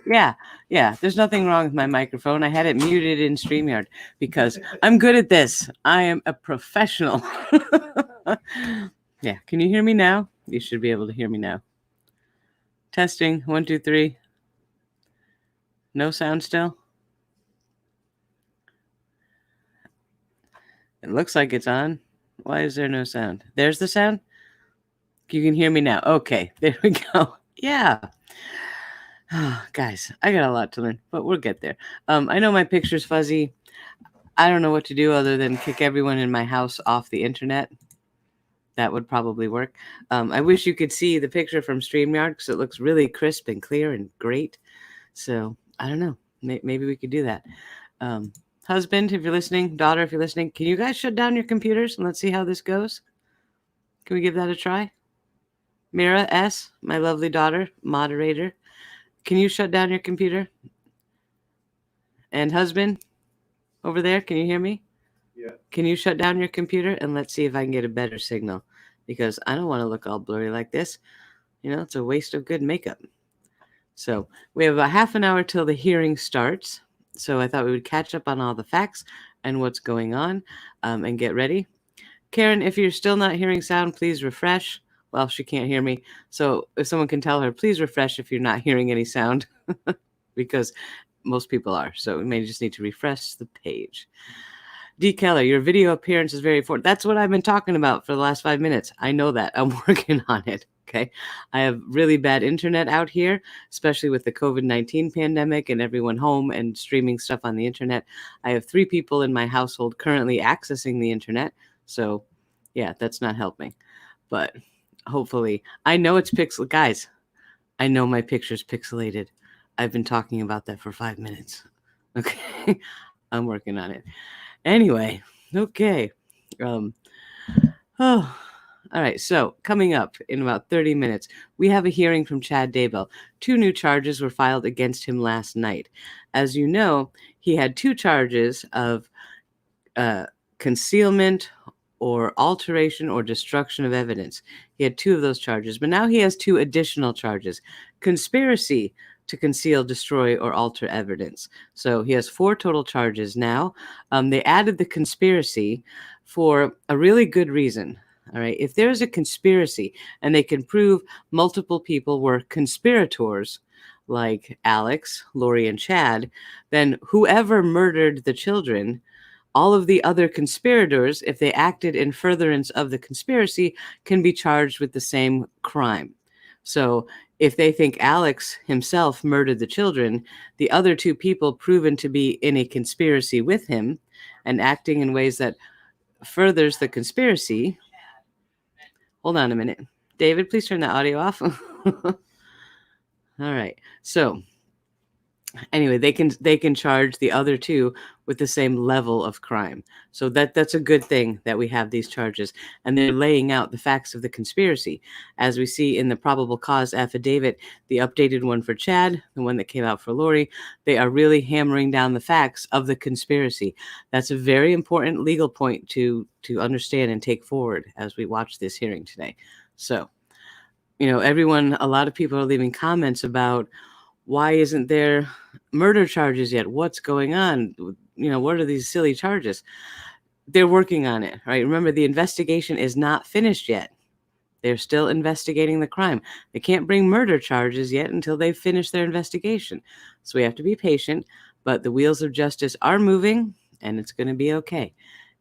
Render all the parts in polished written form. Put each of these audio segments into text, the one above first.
Yeah. There's nothing wrong with my microphone. I had it muted in StreamYard because I'm good at this. I am a professional. Yeah. Can you hear me now? You should be able to hear me now. Testing. 1, 2, 3. No sound still? It looks like it's on. Why is there no sound? There's the sound. You can hear me now. Okay. There we go. Yeah. Guys, I got a lot to learn, but we'll get there. I know my picture's fuzzy. I don't know what to do other than kick everyone in my house off the internet. That would probably work. I wish you could see the picture from StreamYard because it looks really crisp and clear and great. So I don't know. Maybe we could do that. Husband, if you're listening, daughter, if you're listening, can you guys shut down your computers and let's see how this goes? Can we give that a try? Mira S., my lovely daughter, moderator, can you shut down your computer? And husband, over there, can you hear me? Yeah. Can you shut down your computer and let's see if I can get a better signal? Because I don't want to look all blurry like this. You know, it's a waste of good makeup. So we have about half an hour till the hearing starts. So I thought we would catch up on all the facts and what's going on and get ready. Karen, if you're still not hearing sound, please refresh. Well, she can't hear me. So if someone can tell her, please refresh if you're not hearing any sound, because most people are. So we may just need to refresh the page. D. Keller, your video appearance is very important. That's what I've been talking about for the last 5 minutes. I know that. I'm working on it. Okay. I have really bad internet out here, especially with the COVID-19 pandemic and everyone home and streaming stuff on the internet. I have 3 people in my household currently accessing the internet. So yeah, that's not helping. But hopefully, I know it's pixel. Guys, I know my picture's pixelated. I've been talking about that for 5 minutes. Okay. I'm working on it. Anyway, okay. All right. So coming up in about 30 minutes, we have a hearing from Chad Daybell. 2 new charges were filed against him last night. As you know, he had 2 charges of concealment or alteration or destruction of evidence. He had 2 of those charges, but now he has 2 additional charges: conspiracy to conceal, destroy, or alter evidence. So he has 4 total charges now. They added the conspiracy for a really good reason. All right. If there's a conspiracy and they can prove multiple people were conspirators, like Alex, Lori, and Chad, then whoever murdered the children, all of the other conspirators, if they acted in furtherance of the conspiracy, can be charged with the same crime. So if they think Alex himself murdered the children, the other 2 people proven to be in a conspiracy with him and acting in ways that furthers the conspiracy. Hold on a minute. David, please turn the audio off. All right. So anyway, they can charge the other 2 with the same level of crime. So that's a good thing that we have these charges, and they're laying out the facts of the conspiracy, as we see in the probable cause affidavit, the updated one for Chad, the one that came out for Lori. They are really hammering down the facts of the conspiracy. That's a very important legal point to understand and take forward as we watch this hearing today. So, you know, a lot of people are leaving comments about, why isn't there murder charges yet? What's going on? You know, what are these silly charges? They're working on it, right? Remember, the investigation is not finished yet. They're still investigating the crime. They can't bring murder charges yet until they finish their investigation. So we have to be patient, but the wheels of justice are moving, and it's going to be okay.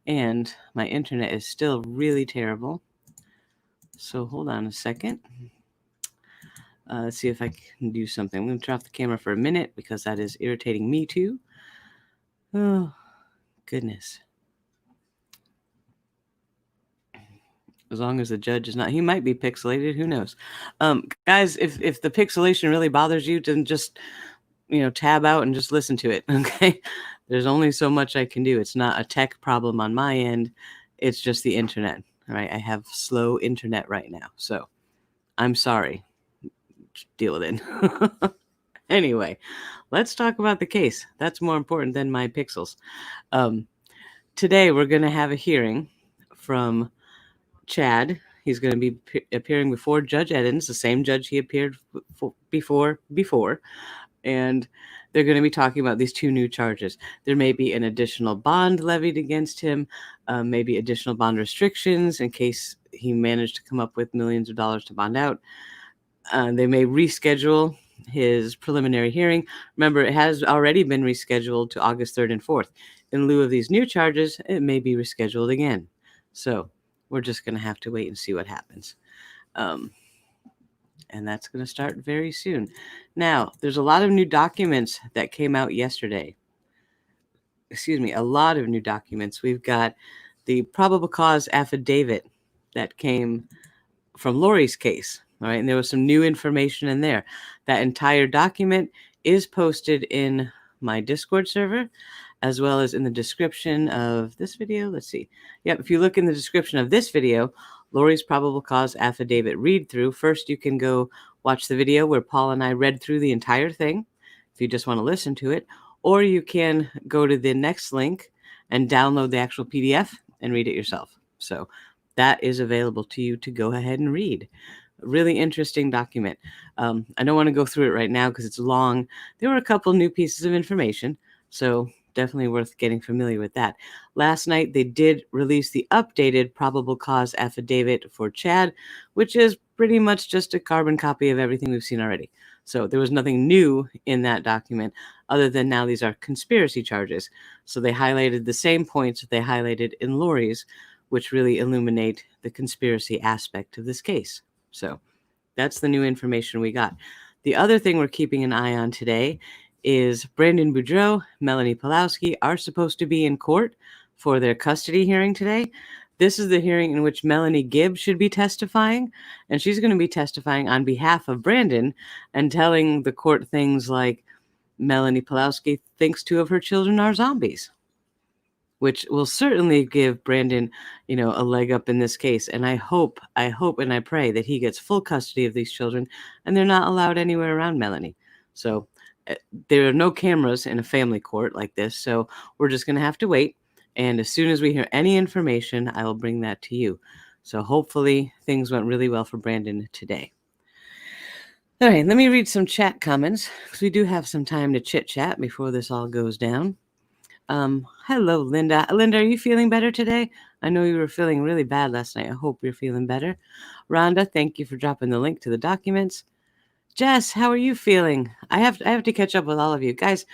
And my internet is still really terrible. So hold on a second. Let's see if I can do something. I'm going to turn off the camera for a minute because that is irritating me too. Oh, goodness. As long as the judge is not, he might be pixelated. Who knows? Guys, if the pixelation really bothers you, then just, tab out and just listen to it. Okay. There's only so much I can do. It's not a tech problem on my end. It's just the internet. All right. I have slow internet right now. So I'm sorry. Deal with it. Anyway, let's talk about the case. That's more important than my pixels. Today, we're going to have a hearing from Chad. He's going to be appearing before Judge Eddins, the same judge he appeared before. And they're going to be talking about these 2 new charges. There may be an additional bond levied against him, maybe additional bond restrictions in case he managed to come up with millions of dollars to bond out. They may reschedule his preliminary hearing. Remember, it has already been rescheduled to August 3rd and 4th. In lieu of these new charges, it may be rescheduled again. So we're just going to have to wait and see what happens. And that's going to start very soon. Now, there's a lot of new documents that came out yesterday. Excuse me, a lot of new documents. We've got the probable cause affidavit that came from Lori's case. All right, and there was some new information in there. That entire document is posted in my Discord server, as well as in the description of this video. Let's see. Yep, if you look in the description of this video, Lori's probable cause affidavit read through. First, you can go watch the video where Paul and I read through the entire thing, if you just want to listen to it, or you can go to the next link and download the actual PDF and read it yourself. So that is available to you to go ahead and read. Really interesting document. I don't want to go through it right now because it's long. There were a couple new pieces of information, so definitely worth getting familiar with that. Last night, they did release the updated probable cause affidavit for Chad, which is pretty much just a carbon copy of everything we've seen already. So there was nothing new in that document other than now these are conspiracy charges. So they highlighted the same points that they highlighted in Lori's, which really illuminate the conspiracy aspect of this case. So that's the new information we got. The other thing we're keeping an eye on today is Brandon Boudreaux, Melanie Pawlowski are supposed to be in court for their custody hearing today. This is the hearing in which Melanie Gibbs should be testifying, and she's going to be testifying on behalf of Brandon and telling the court things like Melanie Pawlowski thinks 2 of her children are zombies, which will certainly give Brandon, a leg up in this case. And I hope and I pray that he gets full custody of these children and they're not allowed anywhere around Melanie. So there are no cameras in a family court like this. So we're just going to have to wait. And as soon as we hear any information, I will bring that to you. So hopefully things went really well for Brandon today. All right, let me read some chat comments because we do have some time to chit chat before this all goes down. Hello, Linda. Linda, are you feeling better today? I know you were feeling really bad last night. I hope you're feeling better. Rhonda, thank you for dropping the link to the documents. Jess, how are you feeling? I have to catch up with all of you. Guys,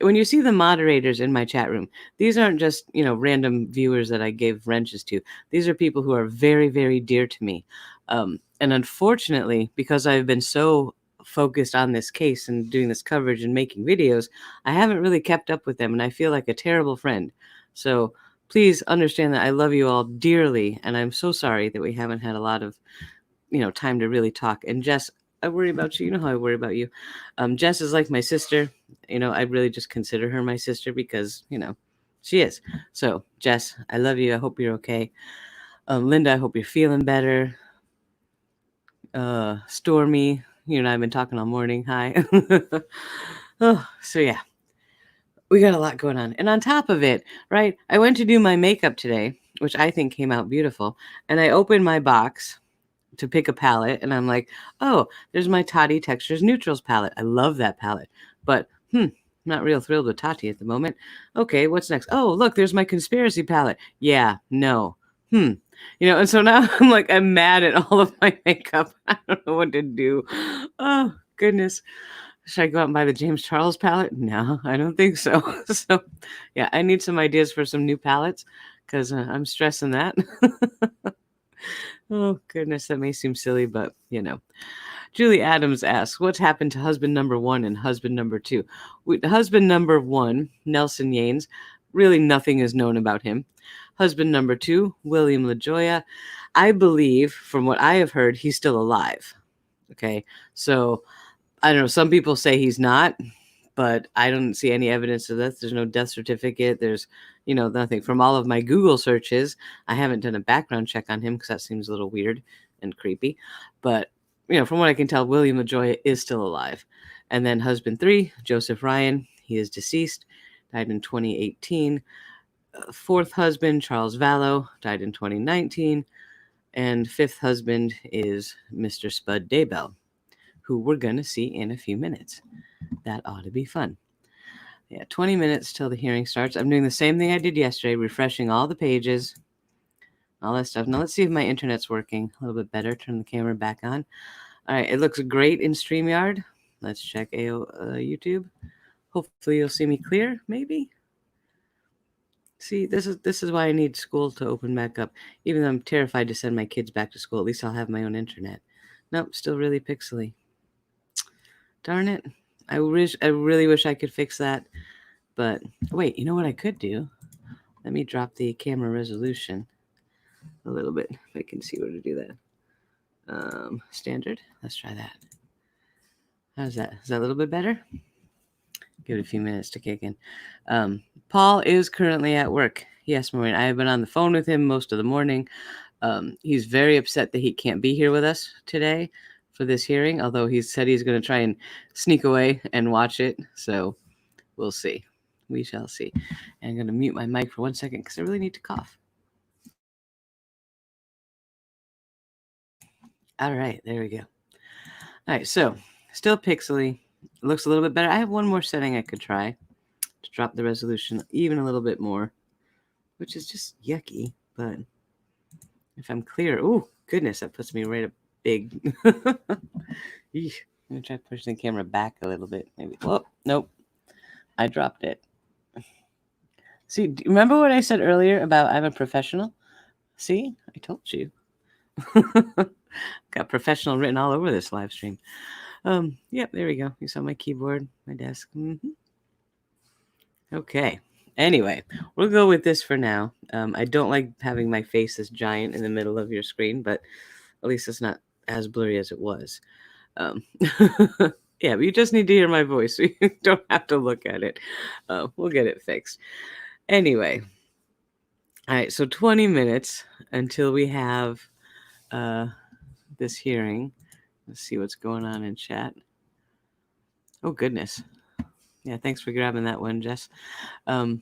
when you see the moderators in my chat room, these aren't just, random viewers that I gave wrenches to. These are people who are very, very dear to me. And unfortunately, because I've been so focused on this case and doing this coverage and making videos, I haven't really kept up with them, and I feel like a terrible friend. So please understand that I love you all dearly, and I'm so sorry that we haven't had a lot of, time to really talk. And Jess, I worry about you. You know how I worry about you. Jess is like my sister. I really just consider her my sister because, she is. So Jess, I love you. I hope you're okay. Linda, I hope you're feeling better. Stormy, you and I have been talking all morning. Hi. So yeah, we got a lot going on. And on top of it, right, I went to do my makeup today, which I think came out beautiful. And I opened my box to pick a palette, and I'm like, oh, there's my Tati Textures Neutrals palette. I love that palette. But, not real thrilled with Tati at the moment. Okay, what's next? Oh, look, there's my Conspiracy palette. Yeah, no. And so now I'm mad at all of my makeup. I don't know what to do. Oh, goodness. Should I go out and buy the James Charles palette? No, I don't think so. So, yeah, I need some ideas for some new palettes because I'm stressing that. Oh, goodness, that may seem silly, but, Julie Adams asks, what's happened to husband number 1 and husband number 2? Husband number 1, Nelson Yanes, really nothing is known about him. Husband number 2, William LaJoya, I believe, from what I have heard, he's still alive. Okay, so I don't know. Some people say he's not, but I don't see any evidence of that. There's no death certificate. There's, nothing. From all of my Google searches, I haven't done a background check on him because that seems a little weird and creepy. But, from what I can tell, William LaJoya is still alive. And then husband 3, Joseph Ryan, he is deceased, died in 2018. Fourth husband, Charles Vallow, died in 2019. And fifth husband is Mr. Spud Daybell, who we're going to see in a few minutes. that ought to be fun. Yeah, 20 minutes till the hearing starts. I'm doing the same thing I did yesterday, refreshing all the pages, all that stuff. Now let's see if my internet's working a little bit better. Turn the camera back on. All right, it looks great in StreamYard. Let's check YouTube. Hopefully you'll see me clear, maybe. See, this is why I need school to open back up. Even though I'm terrified to send my kids back to school, at least I'll have my own internet. Nope, still really pixely. Darn it. I really wish I could fix that. But wait, you know what I could do? Let me drop the camera resolution a little bit, if I can see where to do that. Standard. Let's try that. How's that? Is that a little bit better? Give it a few minutes to kick in. Paul is currently at work. Yes, Maureen. I have been on the phone with him most of the morning. He's very upset that he can't be here with us today for this hearing, although he said he's going to try and sneak away and watch it. So we'll see. We shall see. And I'm going to mute my mic for 1 second because I really need to cough. All right, there we go. All right, so still pixely. It looks a little bit better. I have one more setting I could try to drop the resolution even a little bit more, which is just yucky. But if I'm clear, oh goodness, that puts me right up big. I'm gonna try pushing the camera back a little bit, maybe. Whoa, nope, I dropped it. See, do you remember what I said earlier about I'm a professional? See, I told you. Got professional written all over this live stream. Yep, there we go. You saw my keyboard, my desk. Okay. Anyway, we'll go with this for now. I don't like having my face this giant in the middle of your screen, but at least it's not as blurry as it was. Yeah, but you just need to hear my voice, so you don't have to look at it. We'll get it fixed. Anyway. All right, so 20 minutes until we have this hearing. Let's see what's going on in chat. Oh, goodness. Yeah, thanks for grabbing that one, Jess. We're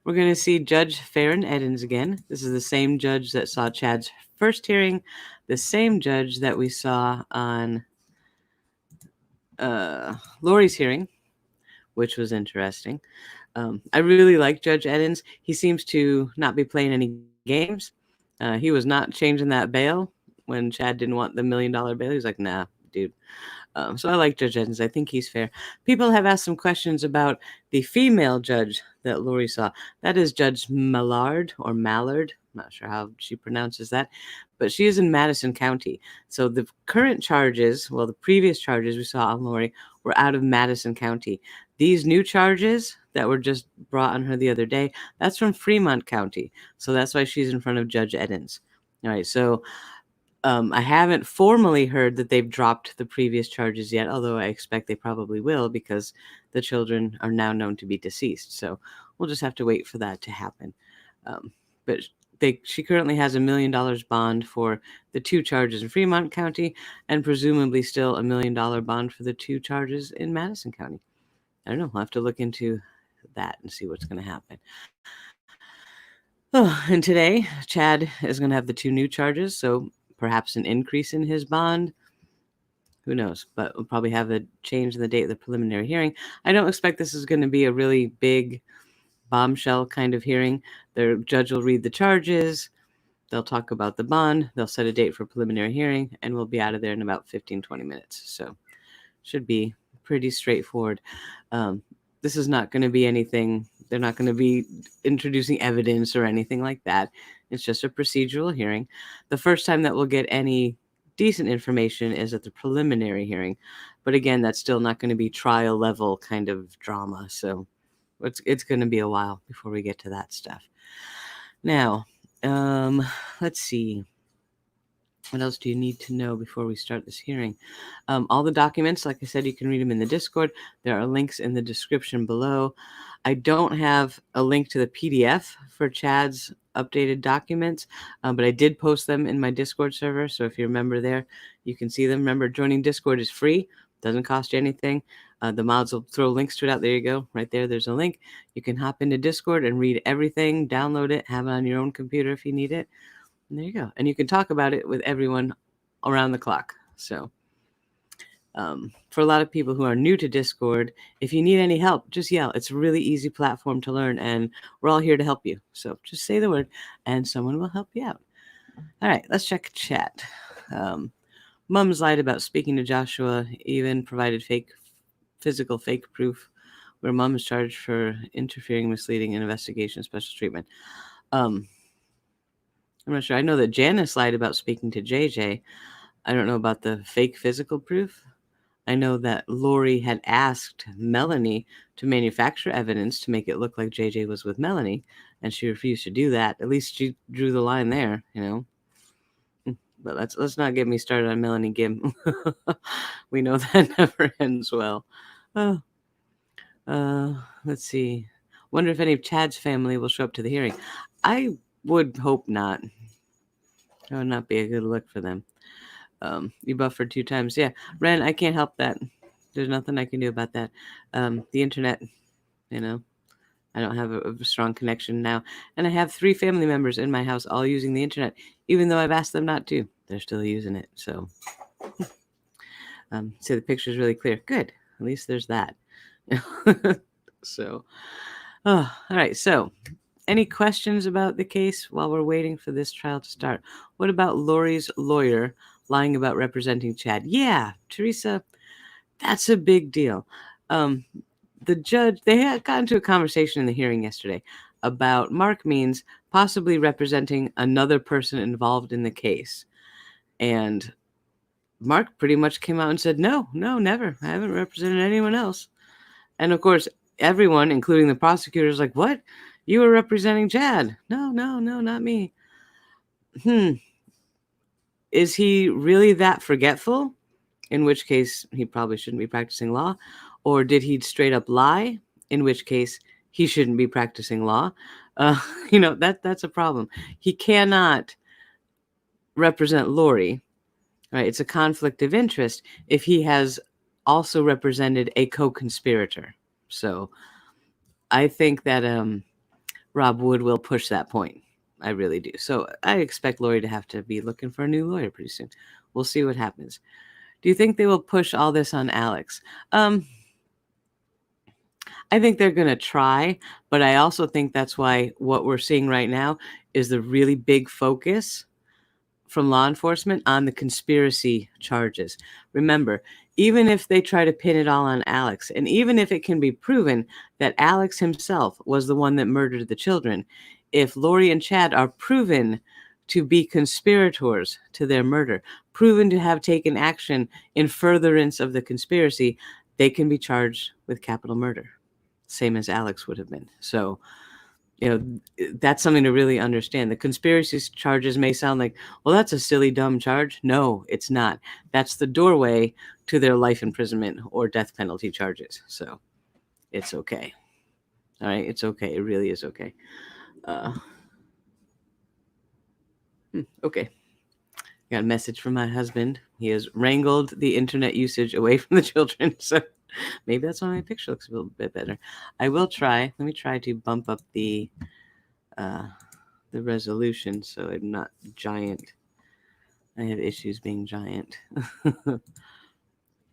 going to see Judge Eddins again. This is the same judge that saw Chad's first hearing, the same judge that we saw on Lori's hearing, which was interesting. I really like Judge Eddins. He seems to not be playing any games. He was not changing that bail when Chad didn't want the $1 million bail. He was like, nah, dude. So I like Judge Eddins. I think he's fair. People have asked some questions about the female judge that Lori saw. That is Judge Mallard or Mallard. I'm not sure how she pronounces that, but she is in Madison County. So the current charges, well, the previous charges we saw on Lori were out of Madison County. These new charges that were just brought on her the other day, that's from Fremont County. So that's why she's in front of Judge Eddins. All right, so I haven't formally heard that they've dropped the previous charges yet, although I expect they probably will because the children are now known to be deceased. So we'll just have to wait for that to happen. But she currently has $1 million bond for the two charges in Fremont County and presumably still $1 million bond for the two charges in Madison County. I don't know. We'll have to look into that and see what's going to happen. Oh, and today, Chad is going to have the two new charges, so perhaps an increase in his bond. Who knows? But we'll probably have a change in the date of the preliminary hearing. I don't expect this is going to be a really big bombshell kind of hearing. The judge will read the charges. They'll talk about the bond. They'll set a date for preliminary hearing, and we'll be out of there in about 15, 20 minutes. So should be pretty straightforward. This is not going to be anything. They're not going to be introducing evidence or anything like that. It's just a procedural hearing. The first time that we'll get any decent information is at the preliminary hearing. But again, that's still not going to be trial level kind of drama. So it's going to be a while before we get to that stuff. Now, let's see. What else do you need to know before we start this hearing? All the documents, like I said, you can read them in the Discord. There are links in the description below. I don't have a link to the PDF for Chad's updated documents, but I did post them in my Discord server. So if you're a member there, you can see them. Remember, joining Discord is free. Doesn't cost you anything. The mods will throw links to it out. There you go. Right there, there's a link. You can hop into Discord and read everything, download it, have it on your own computer if you need it. And there you go. And you can talk about it with everyone around the clock. So For a lot of people who are new to Discord, if you need any help, just yell. It's a really easy platform to learn, and we're all here to help you. So just say the word, and someone will help you out. All right, let's check chat. Mums lied about speaking to Joshua, even provided physical fake proof, where mom is charged for interfering, misleading, and investigation special treatment. I'm not sure. I know that Janice lied about speaking to JJ. I don't know about the fake physical proof. I know that Lori had asked Melanie to manufacture evidence to make it look like JJ was with Melanie, and she refused to do that. At least she drew the line there, you know. But let's not get me started on Melanie Gibb. We know that never ends well. Let's see. Wonder if any of Chad's family will show up to the hearing. I would hope not. That would not be a good look for them. You buffered 2 times. Yeah, Ren, I can't help that. There's nothing I can do about that. The internet, you know, I don't have a strong connection now. And I have 3 family members in my house all using the internet, even though I've asked them not to. They're still using it. So, so the picture is really clear. Good. At least there's that. So, all right. So, any questions about the case while we're waiting for this trial to start? What about Lori's lawyer lying about representing Chad? Yeah, Teresa, that's a big deal. The judge, they had gotten into a conversation in the hearing yesterday about Mark Means possibly representing another person involved in the case. And Mark pretty much came out and said, no, never. I haven't represented anyone else. And of course, everyone, including the prosecutors, like, what? You were representing Chad. No, not me. Is he really that forgetful? In which case, he probably shouldn't be practicing law. Or did he straight up lie? In which case, he shouldn't be practicing law. That's a problem. He cannot represent Lori. Right? It's a conflict of interest if he has also represented a co-conspirator. So I think that Rob Wood will push that point. I really do. So I expect Lori to have to be looking for a new lawyer pretty soon. We'll see what happens. Do you think they will push all this on Alex? I think they're going to try, but I also think that's why what we're seeing right now is the really big focus from law enforcement on the conspiracy charges. Remember, even if they try to pin it all on Alex, and even if it can be proven that Alex himself was the one that murdered the children, if Lori and Chad are proven to be conspirators to their murder, proven to have taken action in furtherance of the conspiracy, they can be charged with capital murder, same as Alex would have been. So, that's something to really understand. The conspiracy charges may sound like, well, that's a silly, dumb charge. No, it's not. That's the doorway to their life imprisonment or death penalty charges. So it's okay. All right. It's okay. It really is okay. Okay. Got a message from my husband. He has wrangled the internet usage away from the children. So maybe that's why my picture looks a little bit better. I will try. Let me try to bump up the resolution so I'm not giant. I have issues being giant. All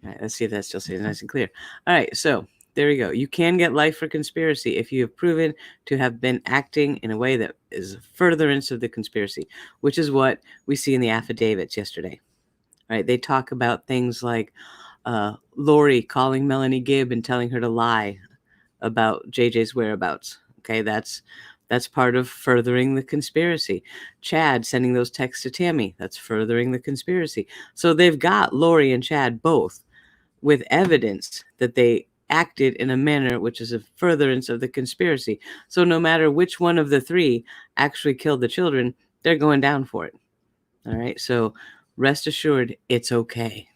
right, let's see if that still stays nice and clear. All right, so there we go. You can get life for conspiracy if you have proven to have been acting in a way that is furtherance of the conspiracy, which is what we see in the affidavits yesterday. All right, they talk about things like Lori calling Melanie Gibb and telling her to lie about JJ's whereabouts. Okay, that's part of furthering the conspiracy. Chad sending those texts to Tammy, that's furthering the conspiracy. So they've got Lori and Chad both with evidence that they acted in a manner which is a furtherance of the conspiracy. So no matter which one of the 3 actually killed the children, they're going down for it. All right, so rest assured, it's okay.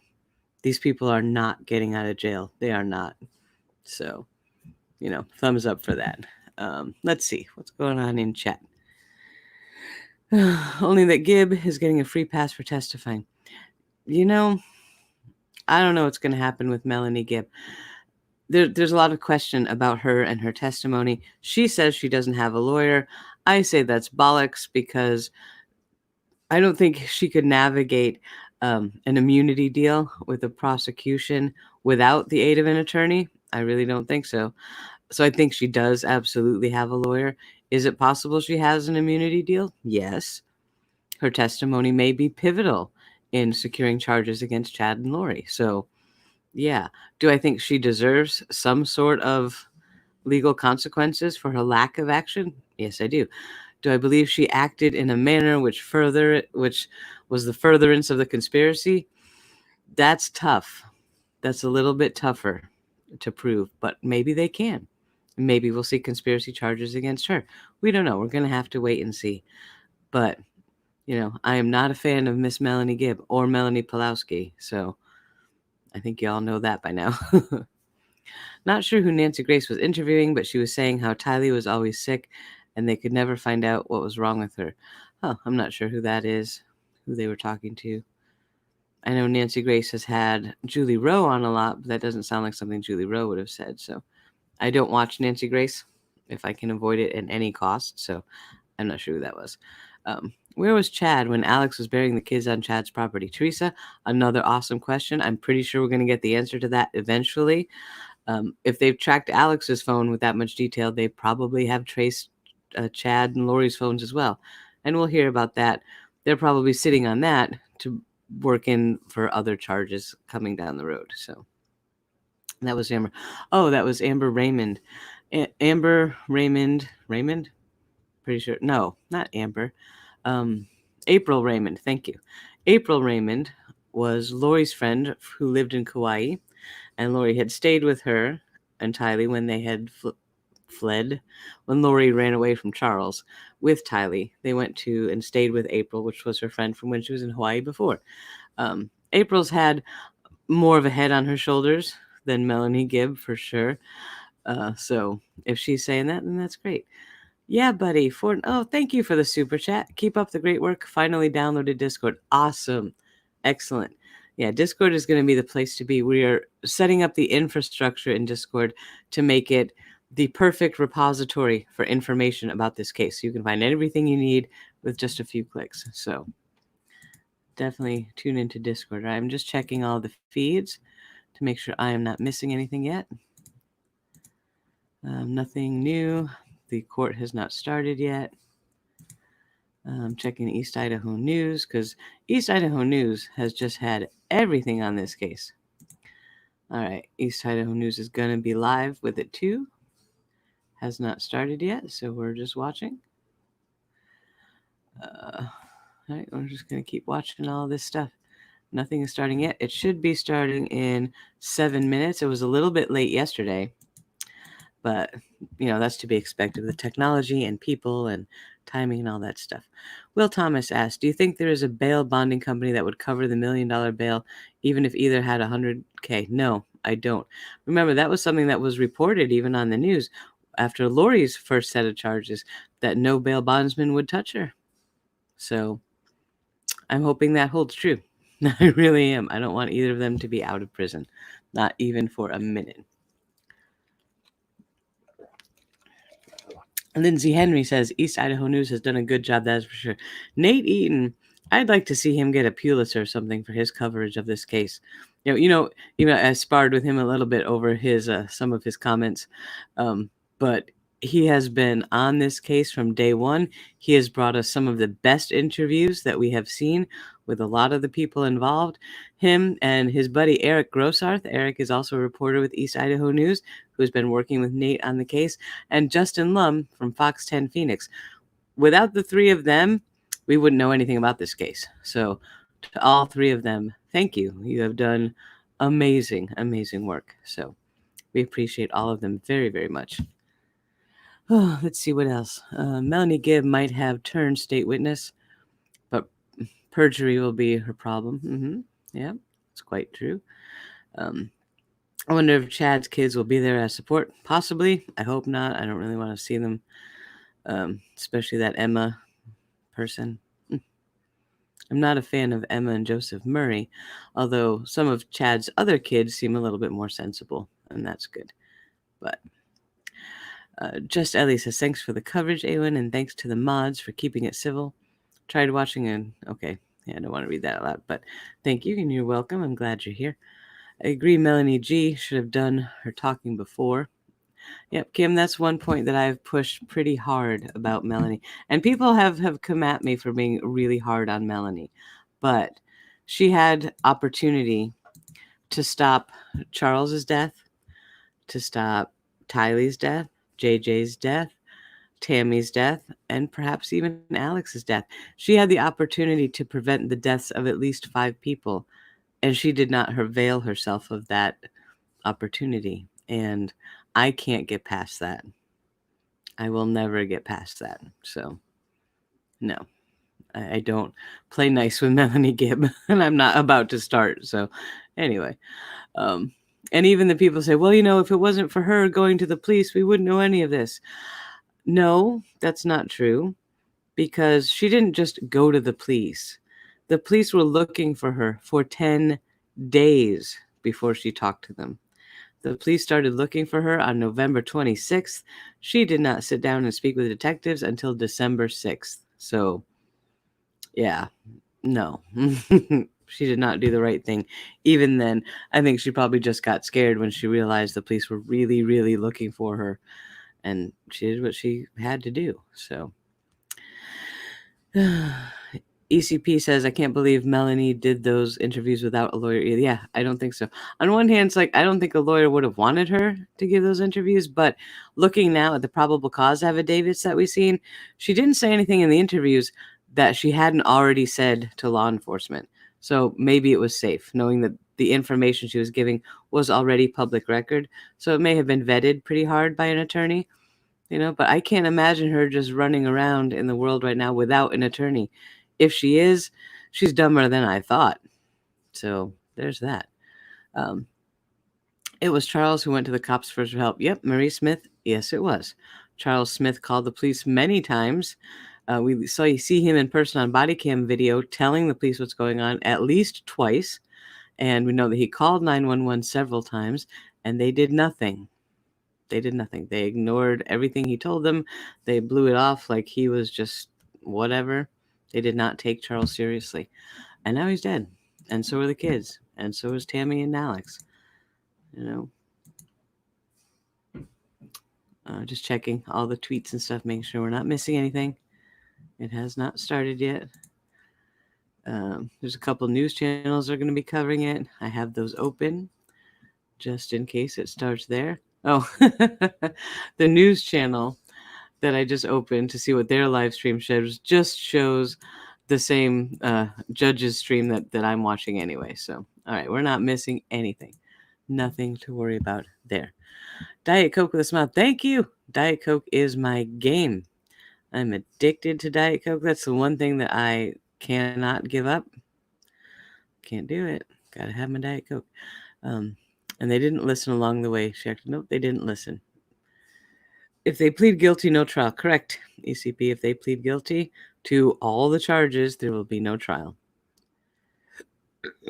These people are not getting out of jail. They are not. So, thumbs up for that. Let's see what's going on in chat. Only that Gibb is getting a free pass for testifying. I don't know what's going to happen with Melanie Gibb. There's a lot of question about her and her testimony. She says she doesn't have a lawyer. I say that's bollocks because I don't think she could navigate an immunity deal with the prosecution without the aid of an attorney? I really don't think so. So I think she does absolutely have a lawyer. Is it possible she has an immunity deal? Yes. Her testimony may be pivotal in securing charges against Chad and Lori. So, yeah. Do I think she deserves some sort of legal consequences for her lack of action? Yes, I do. Do I believe she acted in a manner which was the furtherance of the conspiracy? That's tough. That's a little bit tougher to prove, but maybe they can. Maybe we'll see conspiracy charges against her. We don't know. We're going to have to wait and see. But, I am not a fan of Miss Melanie Gibb or Melanie Pulowski, so I think you all know that by now. Not sure who Nancy Grace was interviewing, but she was saying how Tylee was always sick and they could never find out what was wrong with her. Oh, I'm not sure who that is, who they were talking to. I know Nancy Grace has had Julie Rowe on a lot, but that doesn't sound like something Julie Rowe would have said. So I don't watch Nancy Grace if I can avoid it at any cost. So I'm not sure who that was. Where was Chad when Alex was burying the kids on Chad's property? Teresa, another awesome question. I'm pretty sure we're going to get the answer to that eventually. If they've tracked Alex's phone with that much detail, they probably have traced Chad and Lori's phones as well. And we'll hear about that. They're probably sitting on that to work in for other charges coming down the road. So that was Amber. Oh, that was Amber Raymond. Amber Raymond. Raymond? Pretty sure. No, not Amber. April Raymond. Thank you. April Raymond was Lori's friend who lived in Kauai, and Lori had stayed with her and Tylee when they had fled. When Lori ran away from Charles with Tylee, they went to and stayed with April, which was her friend from when she was in Hawaii before. April's had more of a head on her shoulders than Melanie Gibb, for sure. So if she's saying that, then that's great. Yeah, buddy. Thank you for the super chat. Keep up the great work. Finally downloaded Discord. Awesome. Excellent. Yeah, Discord is going to be the place to be. We are setting up the infrastructure in Discord to make it the perfect repository for information about this case. You can find everything you need with just a few clicks. So definitely tune into Discord. I'm just checking all the feeds to make sure I am not missing anything yet. Nothing new. The court has not started yet. I'm checking East Idaho News because East Idaho News has just had everything on this case. All right, East Idaho News is going to be live with it too. Has not started yet, so we're just watching. All right, we're just going to keep watching all this stuff. Nothing is starting yet. It should be starting in 7 minutes. It was a little bit late yesterday, but that's to be expected with technology and people and timing and all that stuff. Will Thomas asked, do you think there is a bail bonding company that would cover the $1 million bail even if either had $100K? No, I don't. Remember, that was something that was reported even on the news after Lori's first set of charges, that no bail bondsman would touch her. So I'm hoping that holds true. I really am. I don't want either of them to be out of prison, not even for a minute. Lindsay Henry says, East Idaho News has done a good job, that is for sure. Nate Eaton, I'd like to see him get a Pulitzer or something for his coverage of this case. Even I sparred with him a little bit over his some of his comments, but he has been on this case from day one. He has brought us some of the best interviews that we have seen with a lot of the people involved. Him and his buddy Eric Grossarth. Eric is also a reporter with East Idaho News who's been working with Nate on the case, and Justin Lum from Fox 10 Phoenix. Without the three of them, we wouldn't know anything about this case. So to all three of them, thank you. You have done amazing, amazing work. So we appreciate all of them very, very much. Oh, let's see what else. Melanie Gibb might have turned state witness, but perjury will be her problem. Yeah, it's quite true. I wonder if Chad's kids will be there as support. Possibly. I hope not. I don't really want to see them, especially that Emma person. I'm not a fan of Emma and Joseph Murray, although some of Chad's other kids seem a little bit more sensible, and that's good. But Just Ellie says, thanks for the coverage, Awen, and thanks to the mods for keeping it civil. Tried watching and okay. Yeah, I don't want to read that out loud, but thank you, and you're welcome. I'm glad you're here. I agree Melanie G should have done her talking before. Yep, Kim, that's one point that I've pushed pretty hard about Melanie. And people have come at me for being really hard on Melanie. But she had opportunity to stop Charles's death, to stop Tylee's death, JJ's death, Tammy's death, and perhaps even Alex's death. She had the opportunity to prevent the deaths of at least 5 people, and she did not avail herself of that opportunity. And I can't get past that. I will never get past that. So, no, I don't play nice with Melanie Gibb, and I'm not about to start. So, anyway, and even the people say, well, if it wasn't for her going to the police, we wouldn't know any of this. No, that's not true, because she didn't just go to the police. The police were looking for her for 10 days before she talked to them. The police started looking for her on November 26th. She did not sit down and speak with detectives until December 6th. So, yeah, no. She did not do the right thing. Even then, I think she probably just got scared when she realized the police were really, really looking for her. And she did what she had to do. So, ECP says, I can't believe Melanie did those interviews without a lawyer either. Yeah, I don't think so. On one hand, it's like, I don't think a lawyer would have wanted her to give those interviews, but looking now at the probable cause affidavits that we've seen, she didn't say anything in the interviews that she hadn't already said to law enforcement. So maybe it was safe, knowing that the information she was giving was already public record. So it may have been vetted pretty hard by an attorney, but I can't imagine her just running around in the world right now without an attorney. If she is, she's dumber than I thought. So there's that. It was Charles who went to the cops first for help. Yep, Marie Smith. Yes, it was. Charles Smith called the police many times. We saw you see him in person on Bodycam video telling the police what's going on at least twice. And we know that he called 911 several times, and they did nothing. They did nothing. They ignored everything he told them. They blew it off like he was just whatever. They did not take Charles seriously. And now he's dead. And so are the kids. And so is Tammy and Alex. Just checking all the tweets and stuff, making sure we're not missing anything. It has not started yet. There's a couple news channels that are going to be covering it. I have those open just in case it starts there. Oh, the news channel that I just opened to see what their live stream shows just shows the same judge's stream that I'm watching anyway. So, all right, we're not missing anything. Nothing to worry about there. Diet Coke with a smile. Thank you. Diet Coke is my game. I'm addicted to Diet Coke. That's the one thing that I cannot give up. Can't do it. Gotta have my Diet Coke. And they didn't listen along the way. She acted, nope, they didn't listen. If they plead guilty, no trial. Correct, ECP. If they plead guilty to all the charges, there will be no trial.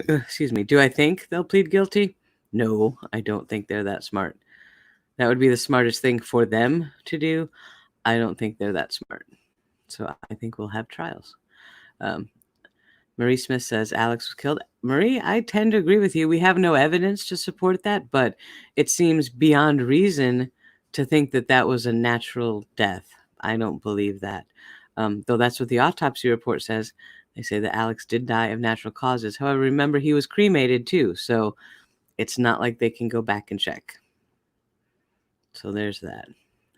Excuse me. Do I think they'll plead guilty? No, I don't think they're that smart. That would be the smartest thing for them to do. I don't think they're that smart. So I think we'll have trials. Marie Smith says Alex was killed. Marie, I tend to agree with you. We have no evidence to support that, but it seems beyond reason to think that that was a natural death. I don't believe that. Though that's what the autopsy report says. They say that Alex did die of natural causes. However, remember, he was cremated too, so it's not like they can go back and check. So there's that,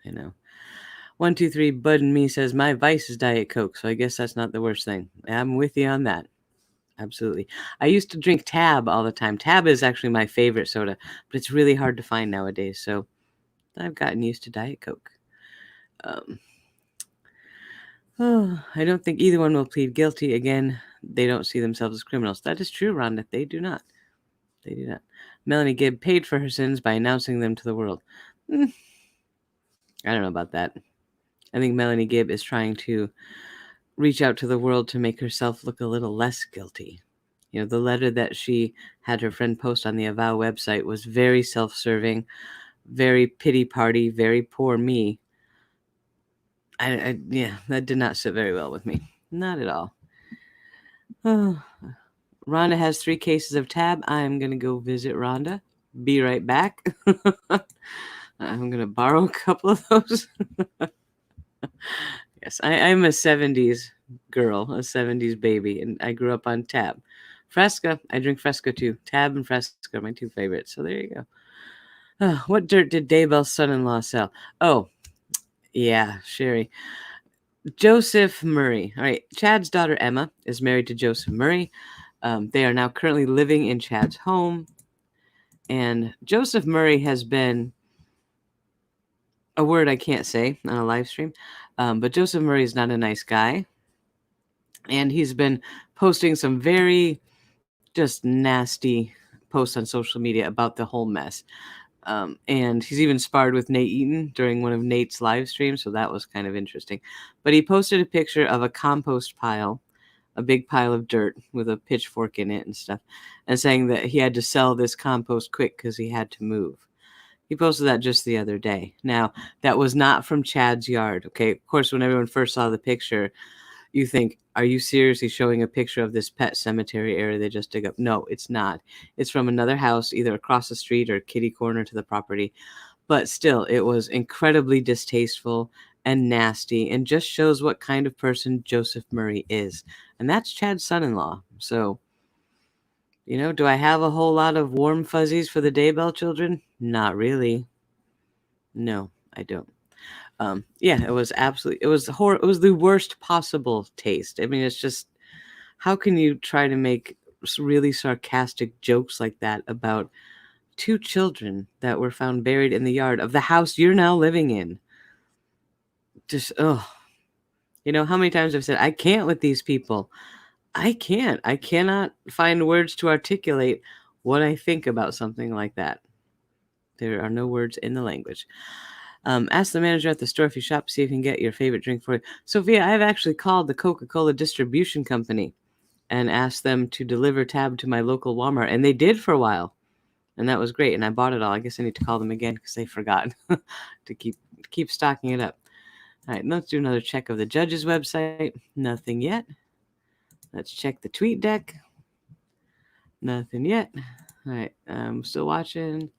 123 Bud and Me says, my vice is Diet Coke, so I guess that's not the worst thing. I'm with you on that. Absolutely. I used to drink Tab all the time. Tab is actually my favorite soda, but it's really hard to find nowadays, so I've gotten used to Diet Coke. I don't think either one will plead guilty. Again, they don't see themselves as criminals. That is true, Rhonda. They do not. They do not. Melanie Gibb paid for her sins by announcing them to the world. I don't know about that. I think Melanie Gibb is trying to reach out to the world to make herself look a little less guilty. The letter that she had her friend post on the Avow website was very self-serving, very pity party, very poor me. Yeah, that did not sit very well with me. Not at all. Rhonda has 3 cases of tab. I'm going to go visit Rhonda. Be right back. I'm going to borrow a couple of those. Yes, I'm a 70s girl, a 70s baby, and I grew up on tab. Fresca, I drink Fresca too. Tab and Fresca are my 2 favorites. So there you go. What dirt did Daybell's son-in-law sell? Oh, yeah, Sherry. Joseph Murray. All right, Chad's daughter Emma is married to Joseph Murray. They are now currently living in Chad's home. And Joseph Murray has been a word I can't say on a live stream, but Joseph Murray is not a nice guy. And he's been posting some very just nasty posts on social media about the whole mess. And he's even sparred with Nate Eaton during one of Nate's live streams, so that was kind of interesting. But he posted a picture of a compost pile, a big pile of dirt with a pitchfork in it and stuff, and saying that he had to sell this compost quick because he had to move. He posted that just the other day. Now, that was not from Chad's yard. Okay, of course, when everyone first saw the picture, you think, are you seriously showing a picture of this pet cemetery area they just dig up? No, it's not. It's from another house, either across the street or kitty corner to the property. But still, it was incredibly distasteful and nasty and just shows what kind of person Joseph Murray is. And that's Chad's son-in-law. So, do I have a whole lot of warm fuzzies for the Daybell children? Not really. No, I don't. Yeah, it was absolutely, it was the worst possible taste. I mean, it's just, how can you try to make really sarcastic jokes like that about 2 children that were found buried in the yard of the house you're now living in? Just, how many times I've said, I can't with these people. I cannot find words to articulate what I think about something like that. There are no words in the language. Ask the manager at the store if you shop, see if you can get your favorite drink for you. Sophia, I've actually called the Coca-Cola distribution company and asked them to deliver tab to my local Walmart, and they did for a while, and that was great. And I bought it all. I guess I need to call them again because they forgot to keep stocking it up. All right, let's do another check of the judge's website. Nothing yet. Let's check the tweet deck. Nothing yet. All right, I'm still watching.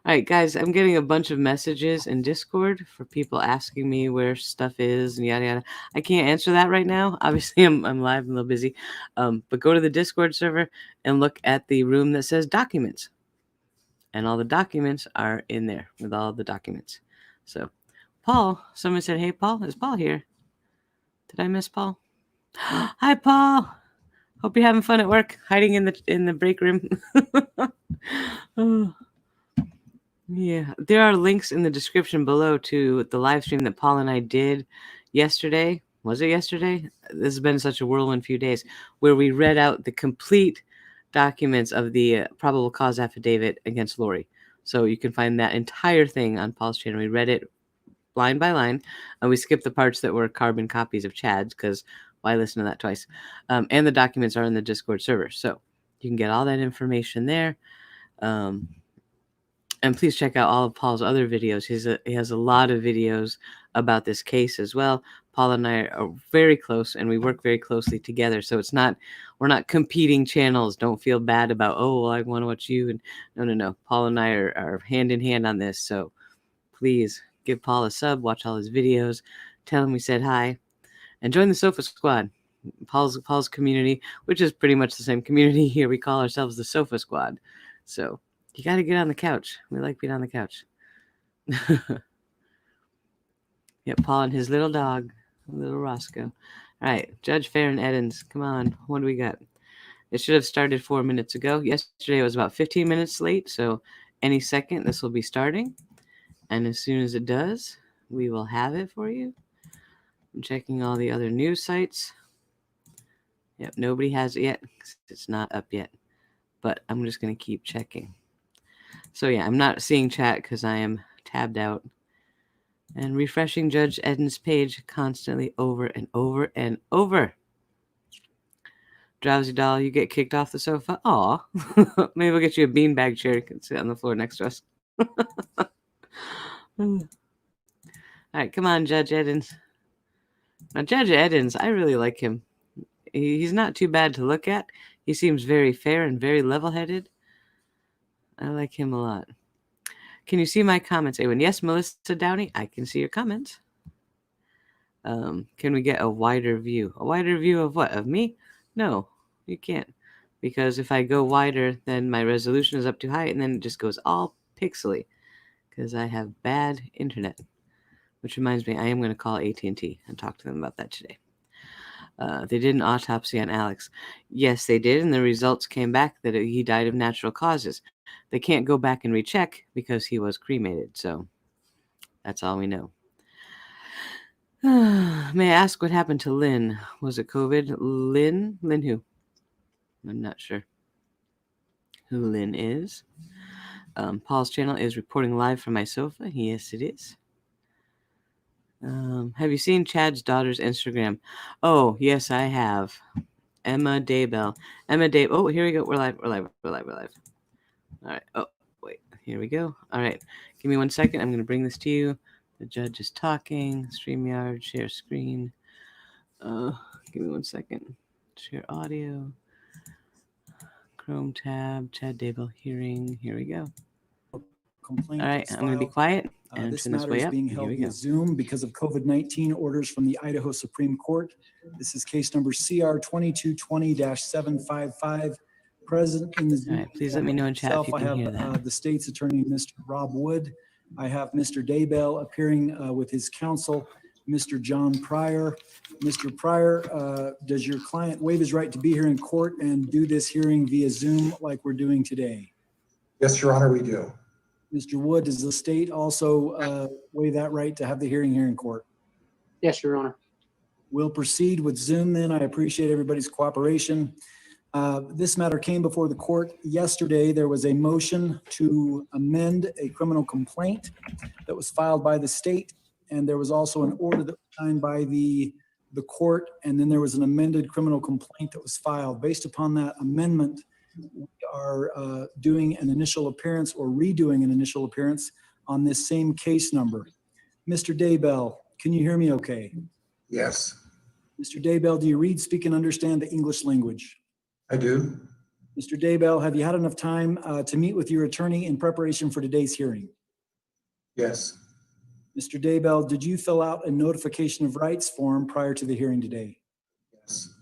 All right, guys, I'm getting a bunch of messages in Discord for people asking me where stuff is and yada yada. I can't answer that right now. Obviously, I'm live and a little busy. But go to the Discord server and look at the room that says documents. And all the documents are in there with all the documents. So, Paul, someone said, hey, Paul, is Paul here? Did I miss Paul? Hi, Paul. Hope you're having fun at work, hiding in the break room. Oh. Yeah, there are links in the description below to the live stream that Paul and I did yesterday. Was it yesterday? This has been such a whirlwind few days, where we read out the complete documents of the probable cause affidavit against Lori. So you can find that entire thing on Paul's channel. We read it line by line, and we skipped the parts that were carbon copies of Chad's, because why listen to that twice? And the documents are in the Discord server, so you can get all that information there. And please check out all of Paul's other videos. He has a lot of videos about this case as well. Paul and I are very close, and we work very closely together. So we're not competing channels. Don't feel bad about, oh, well, I want to watch you. And no. Paul and I are hand in hand on this. So please give Paul a sub, watch all his videos, tell him we said hi, and join the Sofa Squad. Paul's community, which is pretty much the same community here. We call ourselves the Sofa Squad. So you got to get on the couch. We like being on the couch. Yep, Paul and his little dog, little Roscoe. All right, Judge Farron Eddins, come on. What do we got? It should have started 4 minutes ago. Yesterday was about 15 minutes late, so any second this will be starting. And as soon as it does, we will have it for you. I'm checking all the other news sites. Yep, nobody has it yet. It's not up yet. But I'm just going to keep checking. So yeah, I'm not seeing chat because I am tabbed out and refreshing Judge Eddins' page constantly over and over and over. Drowsy doll, you get kicked off the sofa. Aw. Maybe we'll get you a beanbag chair. You can sit on the floor next to us. All right, come on, Judge Eddins. Now, Judge Eddins, I really like him. He's not too bad to look at. He seems very fair and very level-headed. I like him a lot. Can you see my comments, Awen? Yes, Melissa Downey, I can see your comments. Can we get a wider view? A wider view of what? Of me? No, you can't. Because if I go wider, then my resolution is up too high, and then it just goes all pixely. Because I have bad internet. Which reminds me, I am going to call AT&T and talk to them about that today. They did an autopsy on Alex. Yes, they did, and the results came back that he died of natural causes. They can't go back and recheck because he was cremated, so that's all we know. May I ask what happened to Lynn? Was it COVID? Lynn? Lynn who? I'm not sure who Lynn is. Paul's channel is reporting live from my sofa. Yes, it is. Have you seen Chad's daughter's Instagram? Oh, yes, I have. Emma Daybell. Oh, here we go. We're live. All right. Oh, wait. Here we go. All right. Give me 1 second. I'm going to bring this to you. The judge is talking. StreamYard, share screen. Give me 1 second. Share audio. Chrome tab. Chad Daybell hearing. Here we go. All right. I'm going to be quiet and this turn this matter way is up. being Here held we via go. Zoom because of COVID-19 orders from the Idaho Supreme Court. This is case number CR 2220-755. Present in the Zoom. All right. Please let me know in chat if you can hear that. The state's attorney, Mr. Rob Wood. I have Mr. Daybell appearing with his counsel, Mr. John Pryor. Mr. Pryor, does your client waive his right to be here in court and do this hearing via Zoom like we're doing today? Yes, Your Honor, we do. Mr. Wood, does the state also waive that right to have the hearing here in court? Yes, Your Honor. We'll proceed with Zoom then. I appreciate everybody's cooperation. This matter came before the court yesterday. There was a motion to amend a criminal complaint that was filed by the state, and there was also an order that was signed by the court, and then there was an amended criminal complaint that was filed. Based upon that amendment, we are doing an initial appearance or redoing an initial appearance on this same case number. Mr. Daybell, can you hear me okay? Yes, Mr. Daybell, do you read, speak, and understand the English language? I do. Mr. Daybell, have you had enough time to meet with your attorney in preparation for today's hearing? Yes. Mr. Daybell, did you fill out a notification of rights form prior to the hearing today? Yes.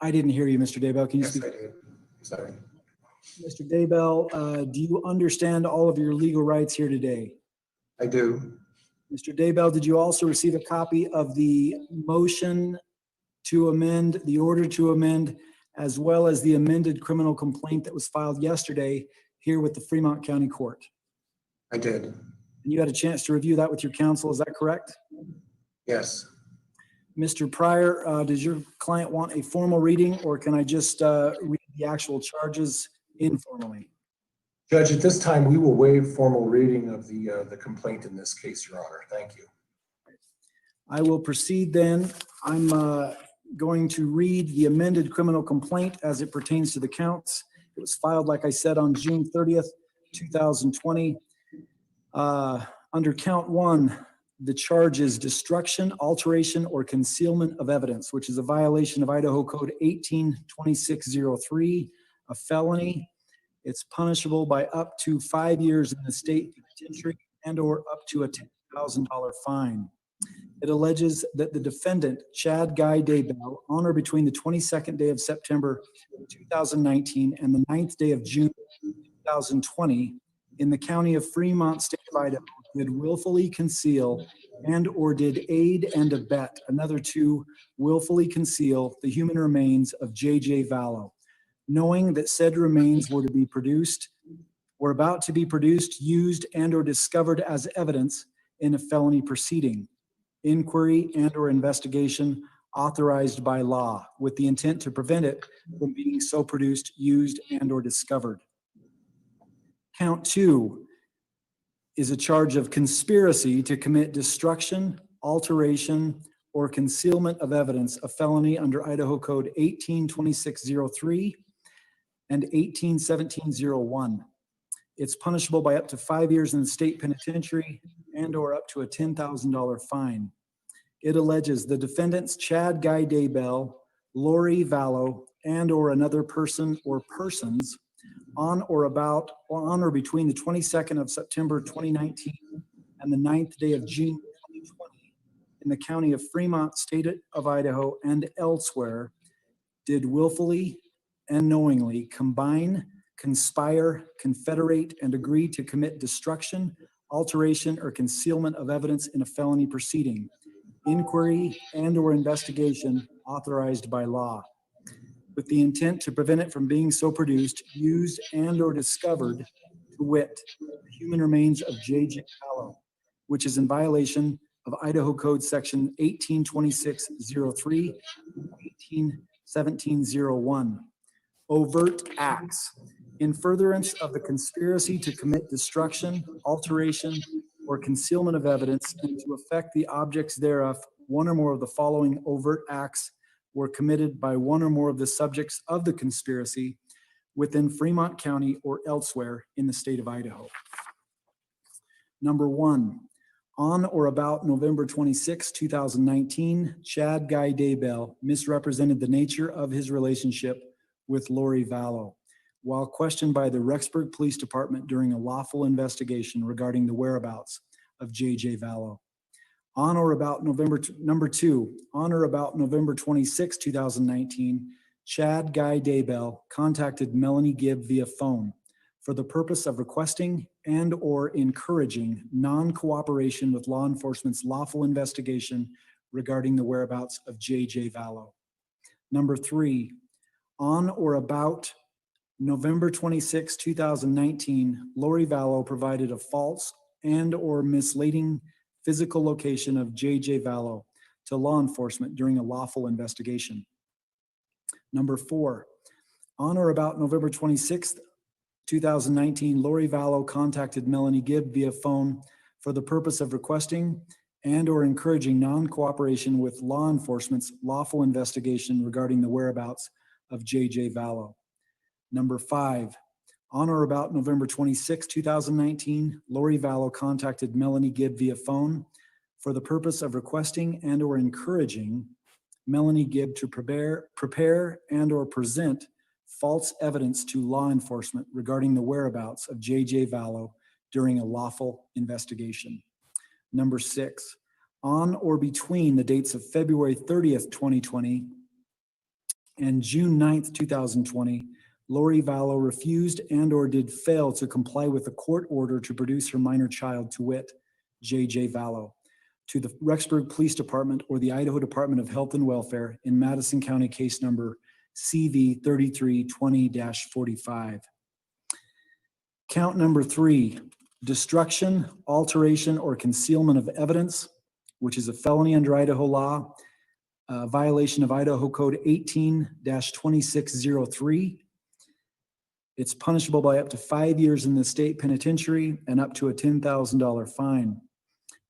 I didn't hear you, Mr. Daybell. Can you Yes, speak? I did. Sorry. Mr. Daybell, do you understand all of your legal rights here today? I do. Mr. Daybell, did you also receive a copy of the motion to amend, the order to amend, as well as the amended criminal complaint that was filed yesterday here with the Fremont County Court? I did. And you had a chance to review that with your counsel, is that correct? Yes. Mr. Pryor, does your client want a formal reading, or can I just read the actual charges informally? Judge, at this time, we will waive formal reading of the complaint in this case, Your Honor. Thank you. I will proceed then. I'm going to read the amended criminal complaint as it pertains to the counts. It was filed, like I said, on June 30th, 2020. Under count 1, the charge is destruction, alteration, or concealment of evidence, which is a violation of Idaho Code 182603, a felony. It's punishable by up to 5 years in the state penitentiary and or up to a $10,000 fine. It alleges that the defendant, Chad Guy Daybell, on or between the 22nd day of September 2019 and the 9th day of June 2020 in the county of Fremont, state of Idaho, did willfully conceal and or did aid and abet another to willfully conceal the human remains of J.J. Vallow, knowing that said remains were about to be produced, used, and or discovered as evidence in a felony proceeding, inquiry, and or investigation authorized by law, with the intent to prevent it from being so produced, used, and or discovered. Count 2 is a charge of conspiracy to commit destruction, alteration, or concealment of evidence, a felony under Idaho Code 182603 and 181701. It's punishable by up to 5 years in the state penitentiary and or up to a $10,000 fine. It alleges the defendants, Chad Guy Daybell, Lori Vallow, and/or another person or persons on or between the 22nd of September 2019 and the 9th day of June 2020 in the county of Fremont, state of Idaho, and elsewhere, did willfully and knowingly combine, conspire, confederate, and agree to commit destruction, alteration, or concealment of evidence in a felony proceeding, inquiry, and/or investigation authorized by law, with the intent to prevent it from being so produced, used, and/or discovered, to wit, the human remains of J.J. Vallow, which is in violation of Idaho Code Section 1826.03, 1817.01. Overt acts. In furtherance of the conspiracy to commit destruction, alteration, or concealment of evidence and to affect the objects thereof, one or more of the following overt acts were committed by one or more of the subjects of the conspiracy within Fremont County or elsewhere in the state of Idaho. Number one, on or about November 26, 2019, Chad Guy Daybell misrepresented the nature of his relationship with Lori Vallow while questioned by the Rexburg Police Department during a lawful investigation regarding the whereabouts of J.J. Vallow. On or about November 26, 2019, Chad Guy Daybell contacted Melanie Gibb via phone for the purpose of requesting and or encouraging non-cooperation with law enforcement's lawful investigation regarding the whereabouts of J.J. Vallow. Number three, on or about November 26, 2019, Lori Vallow provided a false and or misleading physical location of J.J. Vallow to law enforcement during a lawful investigation. Number four, on or about November 26, 2019, Lori Vallow contacted Melanie Gibb via phone for the purpose of requesting and or encouraging non-cooperation with law enforcement's lawful investigation regarding the whereabouts of J.J. Vallow. Number five, on or about November 26, 2019, Lori Vallow contacted Melanie Gibb via phone for the purpose of requesting and or encouraging Melanie Gibb to prepare and or present false evidence to law enforcement regarding the whereabouts of J.J. Vallow during a lawful investigation. Number six, on or between the dates of February 30th, 2020 and June 9th, 2020, Lori Vallow refused and or did fail to comply with a court order to produce her minor child, to wit, J.J. Vallow, to the Rexburg Police Department or the Idaho Department of Health and Welfare in Madison County case number CV 3320-45. Count number three, destruction, alteration, or concealment of evidence, which is a felony under Idaho law, violation of Idaho Code 18-2603. It's punishable by up to 5 years in the state penitentiary and up to a $10,000 fine.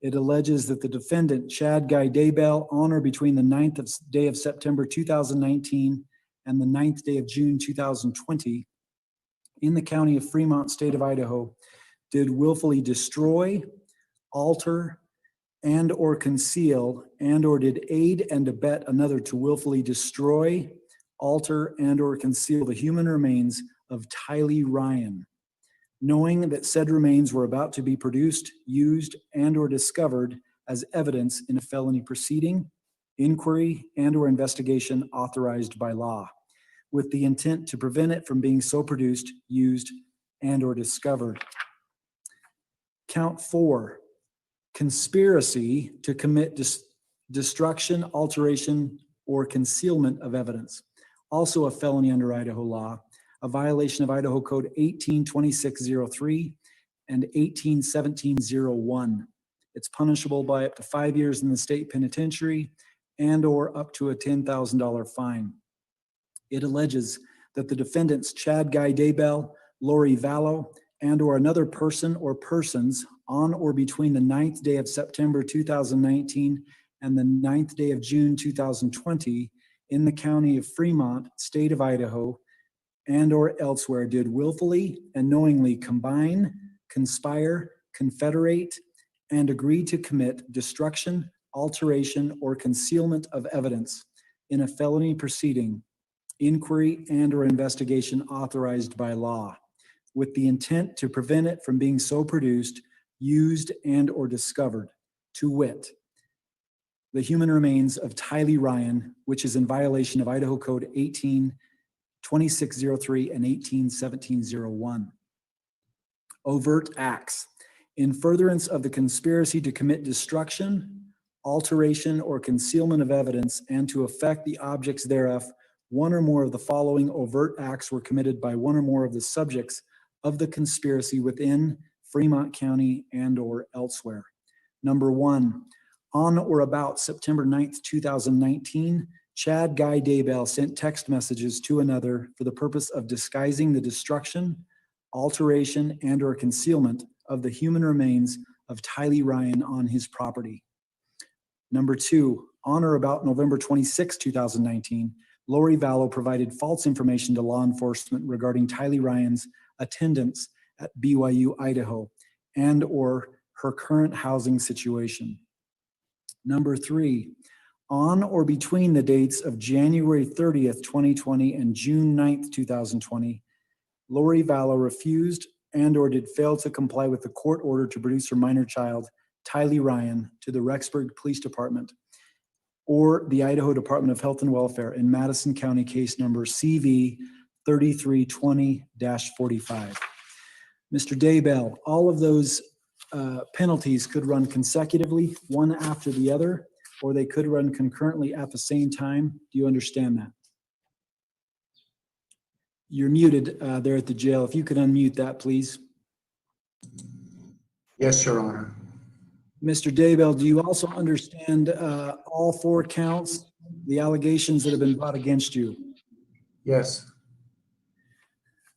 It alleges that the defendant, Chad Guy Daybell, on or between the 9th day of September 2019 and the 9th day of June 2020, in the county of Fremont, state of Idaho, did willfully destroy, alter, and or conceal, and or did aid and abet another to willfully destroy, alter, and or conceal the human remains of Tylee Ryan, knowing that said remains were about to be produced, used, and or discovered as evidence in a felony proceeding, inquiry, and or investigation authorized by law, with the intent to prevent it from being so produced, used, and or discovered. Count four, conspiracy to commit destruction, alteration, or concealment of evidence, also a felony under Idaho law, a violation of Idaho Code 18-2603 and 18-1701. It's punishable by up to 5 years in the state penitentiary and or up to a $10,000 fine. It alleges that the defendants, Chad Guy Daybell, Lori Vallow, and or another person or persons on or between the 9th day of September 2019 and the 9th day of June 2020 in the county of Fremont, state of Idaho, and or elsewhere did willfully and knowingly combine, conspire, confederate, and agree to commit destruction, alteration, or concealment of evidence in a felony proceeding, inquiry, and or investigation authorized by law, with the intent to prevent it from being so produced, used, and or discovered, to wit, the human remains of Tylee Ryan, which is in violation of Idaho Code 182603 and 181701. Overt acts. In furtherance of the conspiracy to commit destruction, alteration, or concealment of evidence and to affect the objects thereof, one or more of the following overt acts were committed by one or more of the subjects of the conspiracy within Fremont County and or elsewhere. Number one, on or about September 9th, 2019, Chad Guy Daybell sent text messages to another for the purpose of disguising the destruction, alteration, and or concealment of the human remains of Tylee Ryan on his property. Number two, on or about November 26, 2019, Lori Vallow provided false information to law enforcement regarding Tylee Ryan's attendance at BYU, Idaho, and or her current housing situation. Number three, on or between the dates of January 30th, 2020 and June 9th, 2020, Lori Vallow refused and or did fail to comply with the court order to produce her minor child, Tylee Ryan, to the Rexburg Police Department or the Idaho Department of Health and Welfare in Madison County case number CV 3320-45. Mr. Daybell, all of those penalties could run consecutively, one after the other, or they could run concurrently at the same time. Do you understand that? You're muted there at the jail. If you could unmute that, please. Yes, Your Honor. Mr. Daybell, do you also understand all four counts, the allegations that have been brought against you? Yes.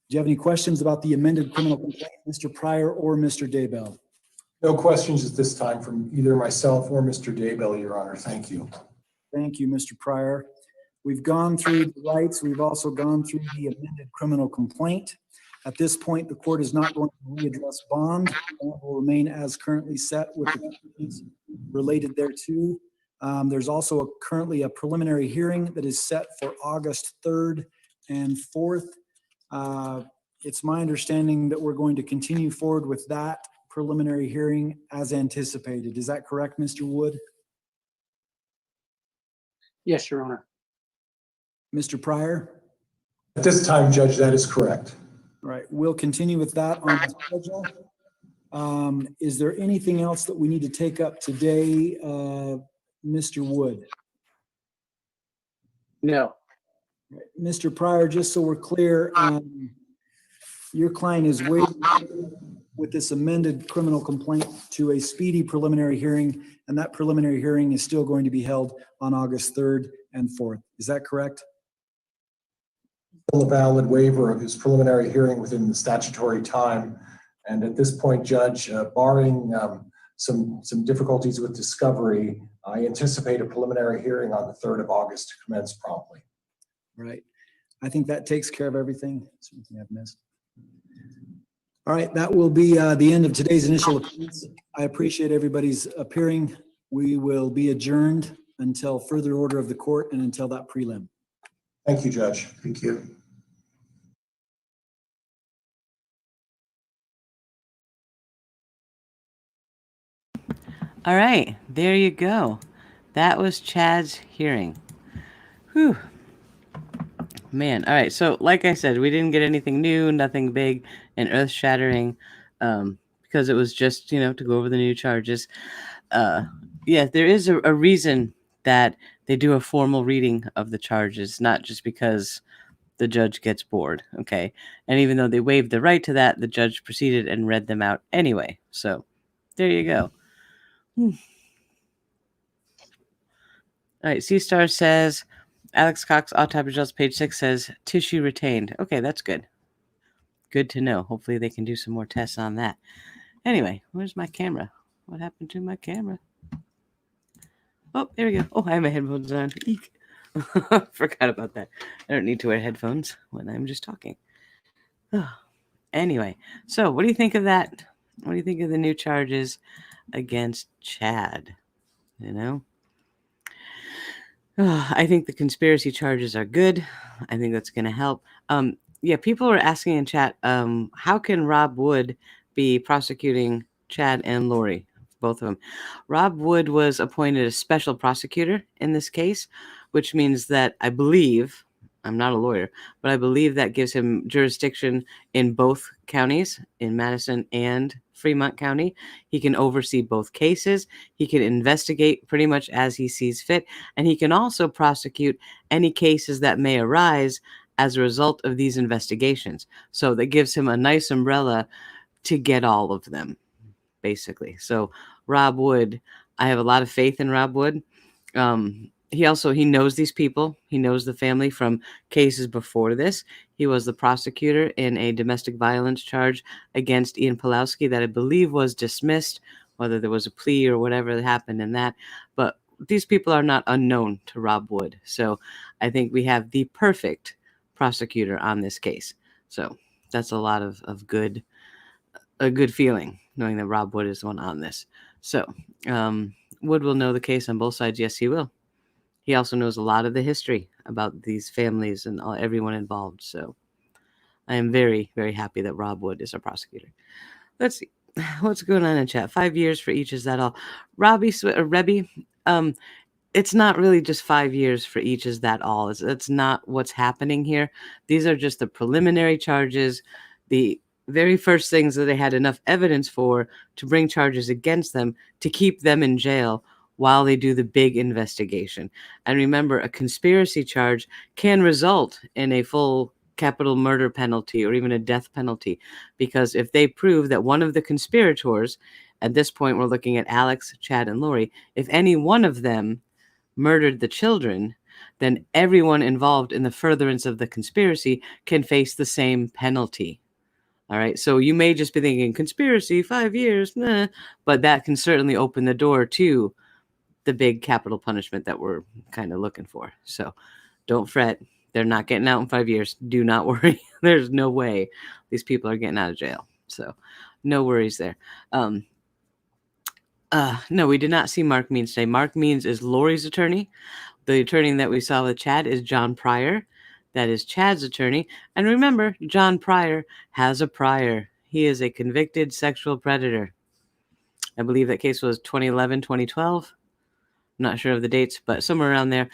Do you have any questions about the amended criminal complaint, Mr. Pryor or Mr. Daybell? No questions at this time from either myself or Mr. Daybell, Your Honor. Thank you. Thank you, Mr. Pryor. We've gone through the rights. We've also gone through the amended criminal complaint. At this point, the court is not going to readdress bond. Bond will remain as currently set with the conditions related thereto. There's also currently a preliminary hearing that is set for August 3rd and 4th. It's my understanding that we're going to continue forward with that preliminary hearing as anticipated. Is that correct, Mr. Wood? Yes, Your Honor. Mr. Pryor? At this time, Judge, that is correct. All right, we'll continue with that on the schedule. Is there anything else that we need to take up today, Mr. Wood? No. Mr. Pryor, just so we're clear, your client is waiting with this amended criminal complaint to a speedy preliminary hearing, and that preliminary hearing is still going to be held on August 3rd and 4th. Is that correct? A valid waiver of his preliminary hearing within the statutory time. And at this point, Judge, barring some difficulties with discovery, I anticipate a preliminary hearing on the 3rd of August to commence promptly. Right. I think that takes care of everything. Something I've missed. All right, that will be the end of today's initial appearance. I appreciate everybody's appearing. We will be adjourned until further order of the court and until that prelim. Thank you, Judge. Thank you. All right, there you go. That was Chad's hearing. Whew. Man, all right. So, like I said, we didn't get anything new, nothing big and earth-shattering, because it was just, to go over the new charges. Yeah, there is a reason that they do a formal reading of the charges, not just because the judge gets bored, okay? And even though they waived the right to that, the judge proceeded and read them out anyway. So, there you go. All right, C-Star says, Alex Cox, autopsy results, page 6 says, tissue retained. Okay, that's good. Good to know. Hopefully they can do some more tests on that. Anyway, where's my camera? What happened to my camera? Oh, there we go. Oh, I have my headphones on. Eek. Forgot about that. I don't need to wear headphones when I'm just talking. Oh. Anyway, so what do you think of that? What do you think of the new charges against Chad? I think the conspiracy charges are good. I think that's going to help. Yeah, people are asking in chat, how can Rob Wood be prosecuting Chad and Lori, both of them? Rob Wood was appointed a special prosecutor in this case, which means that I believe, I'm not a lawyer, but I believe that gives him jurisdiction in both counties, in Madison and Fremont County. He can oversee both cases. He can investigate pretty much as he sees fit, and he can also prosecute any cases that may arise as a result of these investigations. So that gives him a nice umbrella to get all of them, basically. So Rob Wood, I have a lot of faith in Rob Wood. He knows these people. He knows the family from cases before this. He was the prosecutor in a domestic violence charge against Ian Pulowski that I believe was dismissed, whether there was a plea or whatever happened in that. But these people are not unknown to Rob Wood. So I think we have the perfect prosecutor on this case. So that's a lot of a good feeling knowing that Rob Wood is the one on this. So Wood will know the case on both sides. Yes, he will. He also knows a lot of the history about these families and everyone involved. So I am very, very happy that Rob Wood is our prosecutor. Let's see. What's going on in chat? 5 years for each. Is that all? Rebby, it's not really just 5 years for each. Is that all? It's not what's happening here. These are just the preliminary charges, the very first things that they had enough evidence for to bring charges against them to keep them in jail while they do the big investigation. And remember, a conspiracy charge can result in a full capital murder penalty or even a death penalty, because if they prove that one of the conspirators, at this point we're looking at Alex, Chad, and Lori, if any one of them murdered the children, then everyone involved in the furtherance of the conspiracy can face the same penalty. All right, so you may just be thinking conspiracy, 5 years, but that can certainly open the door to the big capital punishment that we're kind of looking for. So don't fret. They're not getting out in 5 years. Do not worry. There's no way these people are getting out of jail. So no worries there. No, we did not see Mark Means today. Mark Means is Lori's attorney. The attorney that we saw with Chad is John Pryor. That is Chad's attorney. And remember, John Pryor has a prior. He is a convicted sexual predator. I believe that case was 2011, 2012. I'm not sure of the dates, but somewhere around there.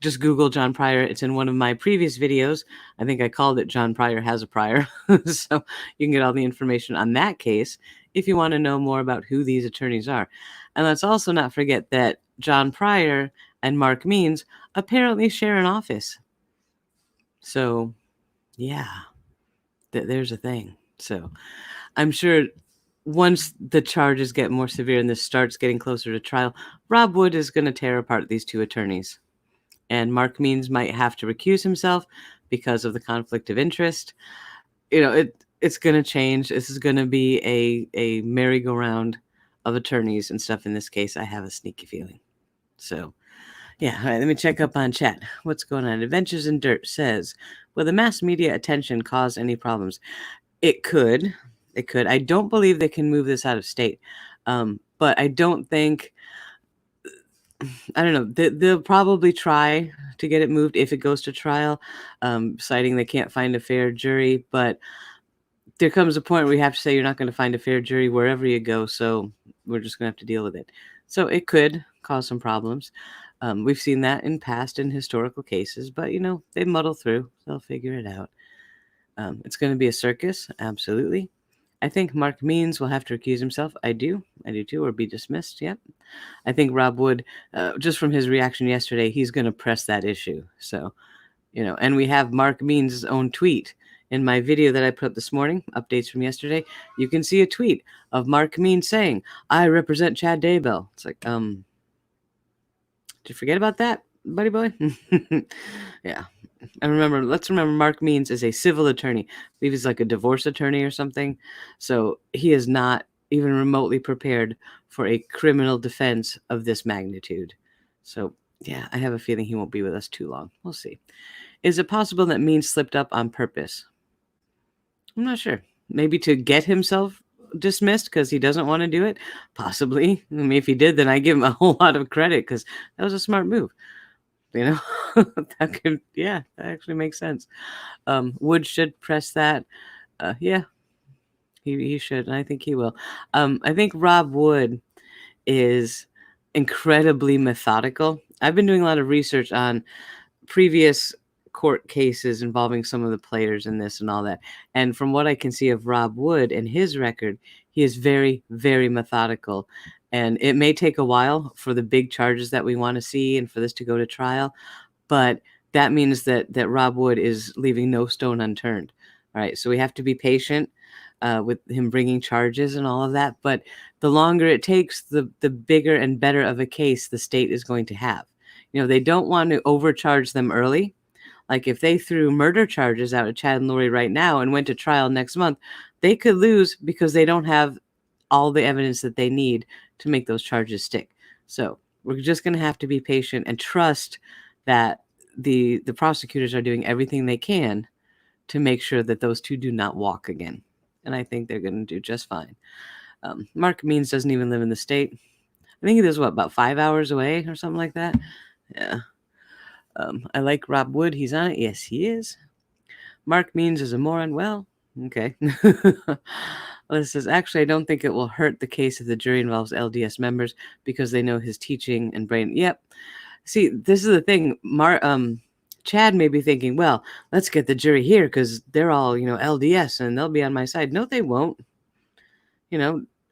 Just Google John Pryor. It's in one of my previous videos. I think I called it John Pryor Has a Prior. So you can get all the information on that case if you want to know more about who these attorneys are. And let's also not forget that John Pryor and Mark Means apparently share an office. So, yeah, there's a thing. So I'm sure once the charges get more severe and this starts getting closer to trial, Rob Wood is going to tear apart these two attorneys. And Mark Means might have to recuse himself because of the conflict of interest. You know, it's going to change. This is going to be a merry-go-round of attorneys and stuff in this case. I have a sneaky feeling. So, yeah, all right, let me check up on chat. What's going on? Adventures in Dirt says, will the mass media attention cause any problems? It could. It could. I don't believe they can move this out of state. But I don't think, I don't know, they'll probably try to get it moved if it goes to trial, citing they can't find a fair jury. But there comes a point where you have to say you're not going to find a fair jury wherever you go. So we're just going to have to deal with it. So it could cause some problems. We've seen that in past and historical cases, but, you know, they muddle through. They'll figure it out. It's going to be a circus. Absolutely. I think Mark Means will have to recuse himself. I do too, or be dismissed. Yep. I think Rob Wood, just from his reaction yesterday, he's going to press that issue. So, you know, and we have Mark Means' own tweet in my video that I put up this morning, updates from yesterday. You can see a tweet of Mark Means saying, I represent Chad Daybell. It's like, did you forget about that, buddy boy? Yeah. And let's remember Mark Means is a civil attorney. I believe he's like a divorce attorney or something. So he is not even remotely prepared for a criminal defense of this magnitude. So, yeah, I have a feeling he won't be with us too long. We'll see. Is it possible that Means slipped up on purpose? I'm not sure. Maybe to get himself dismissed because he doesn't want to do it? Possibly. I mean, if he did, then I give him a whole lot of credit because that was a smart move. that actually makes sense. Wood should press that. Yeah, he should, and I think he will. I think Rob Wood is incredibly methodical. I've been doing a lot of research on previous court cases involving some of the players in this and all that. And from what I can see of Rob Wood and his record, he is very, very methodical. And it may take a while for the big charges that we want to see and for this to go to trial, but that means that Rob Wood is leaving no stone unturned. All right, so we have to be patient with him bringing charges and all of that. But the longer it takes, the bigger and better of a case the state is going to have. They don't want to overcharge them early. Like if they threw murder charges out at Chad and Lori right now and went to trial next month, they could lose because they don't have all the evidence that they need to make those charges stick. So we're just going to have to be patient and trust that the prosecutors are doing everything they can to make sure that those two do not walk again. And I think they're going to do just fine. Mark Means doesn't even live in the state. I think he lives, about 5 hours away or something like that. Yeah. I like Rob Wood. He's on it. Yes, he is. Mark Means is a moron. Well, okay. This says, actually, I don't think it will hurt the case if the jury involves LDS members because they know his teaching and brain. Yep. See, this is the thing. Chad may be thinking, well, let's get the jury here because they're all, LDS and they'll be on my side. No, they won't.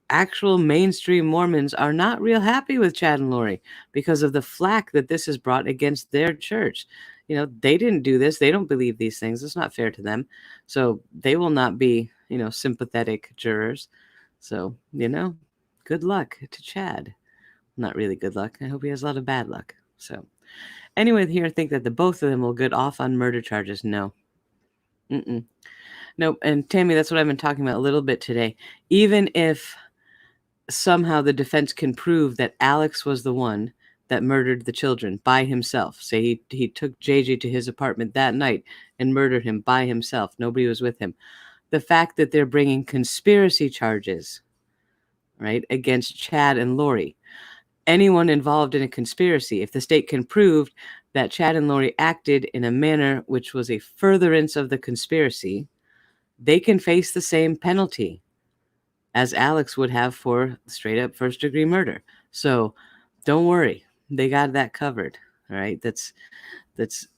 Actual mainstream Mormons are not real happy with Chad and Lori because of the flack that this has brought against their church. They didn't do this. They don't believe these things. It's not fair to them. So they will not be, sympathetic jurors. So, good luck to Chad. Not really good luck. I hope he has a lot of bad luck. So anyone here think that the both of them will get off on murder charges? No. Nope. And Tammy, that's what I've been talking about a little bit today. Even if somehow the defense can prove that Alex was the one that murdered the children by himself. Say he took JJ to his apartment that night and murdered him by himself. Nobody was with him. The fact that they're bringing conspiracy charges, right, against Chad and Lori. Anyone involved in a conspiracy, if the state can prove that Chad and Lori acted in a manner which was a furtherance of the conspiracy, they can face the same penalty as Alex would have for straight up first-degree murder. So don't worry. They got that covered. All right. That's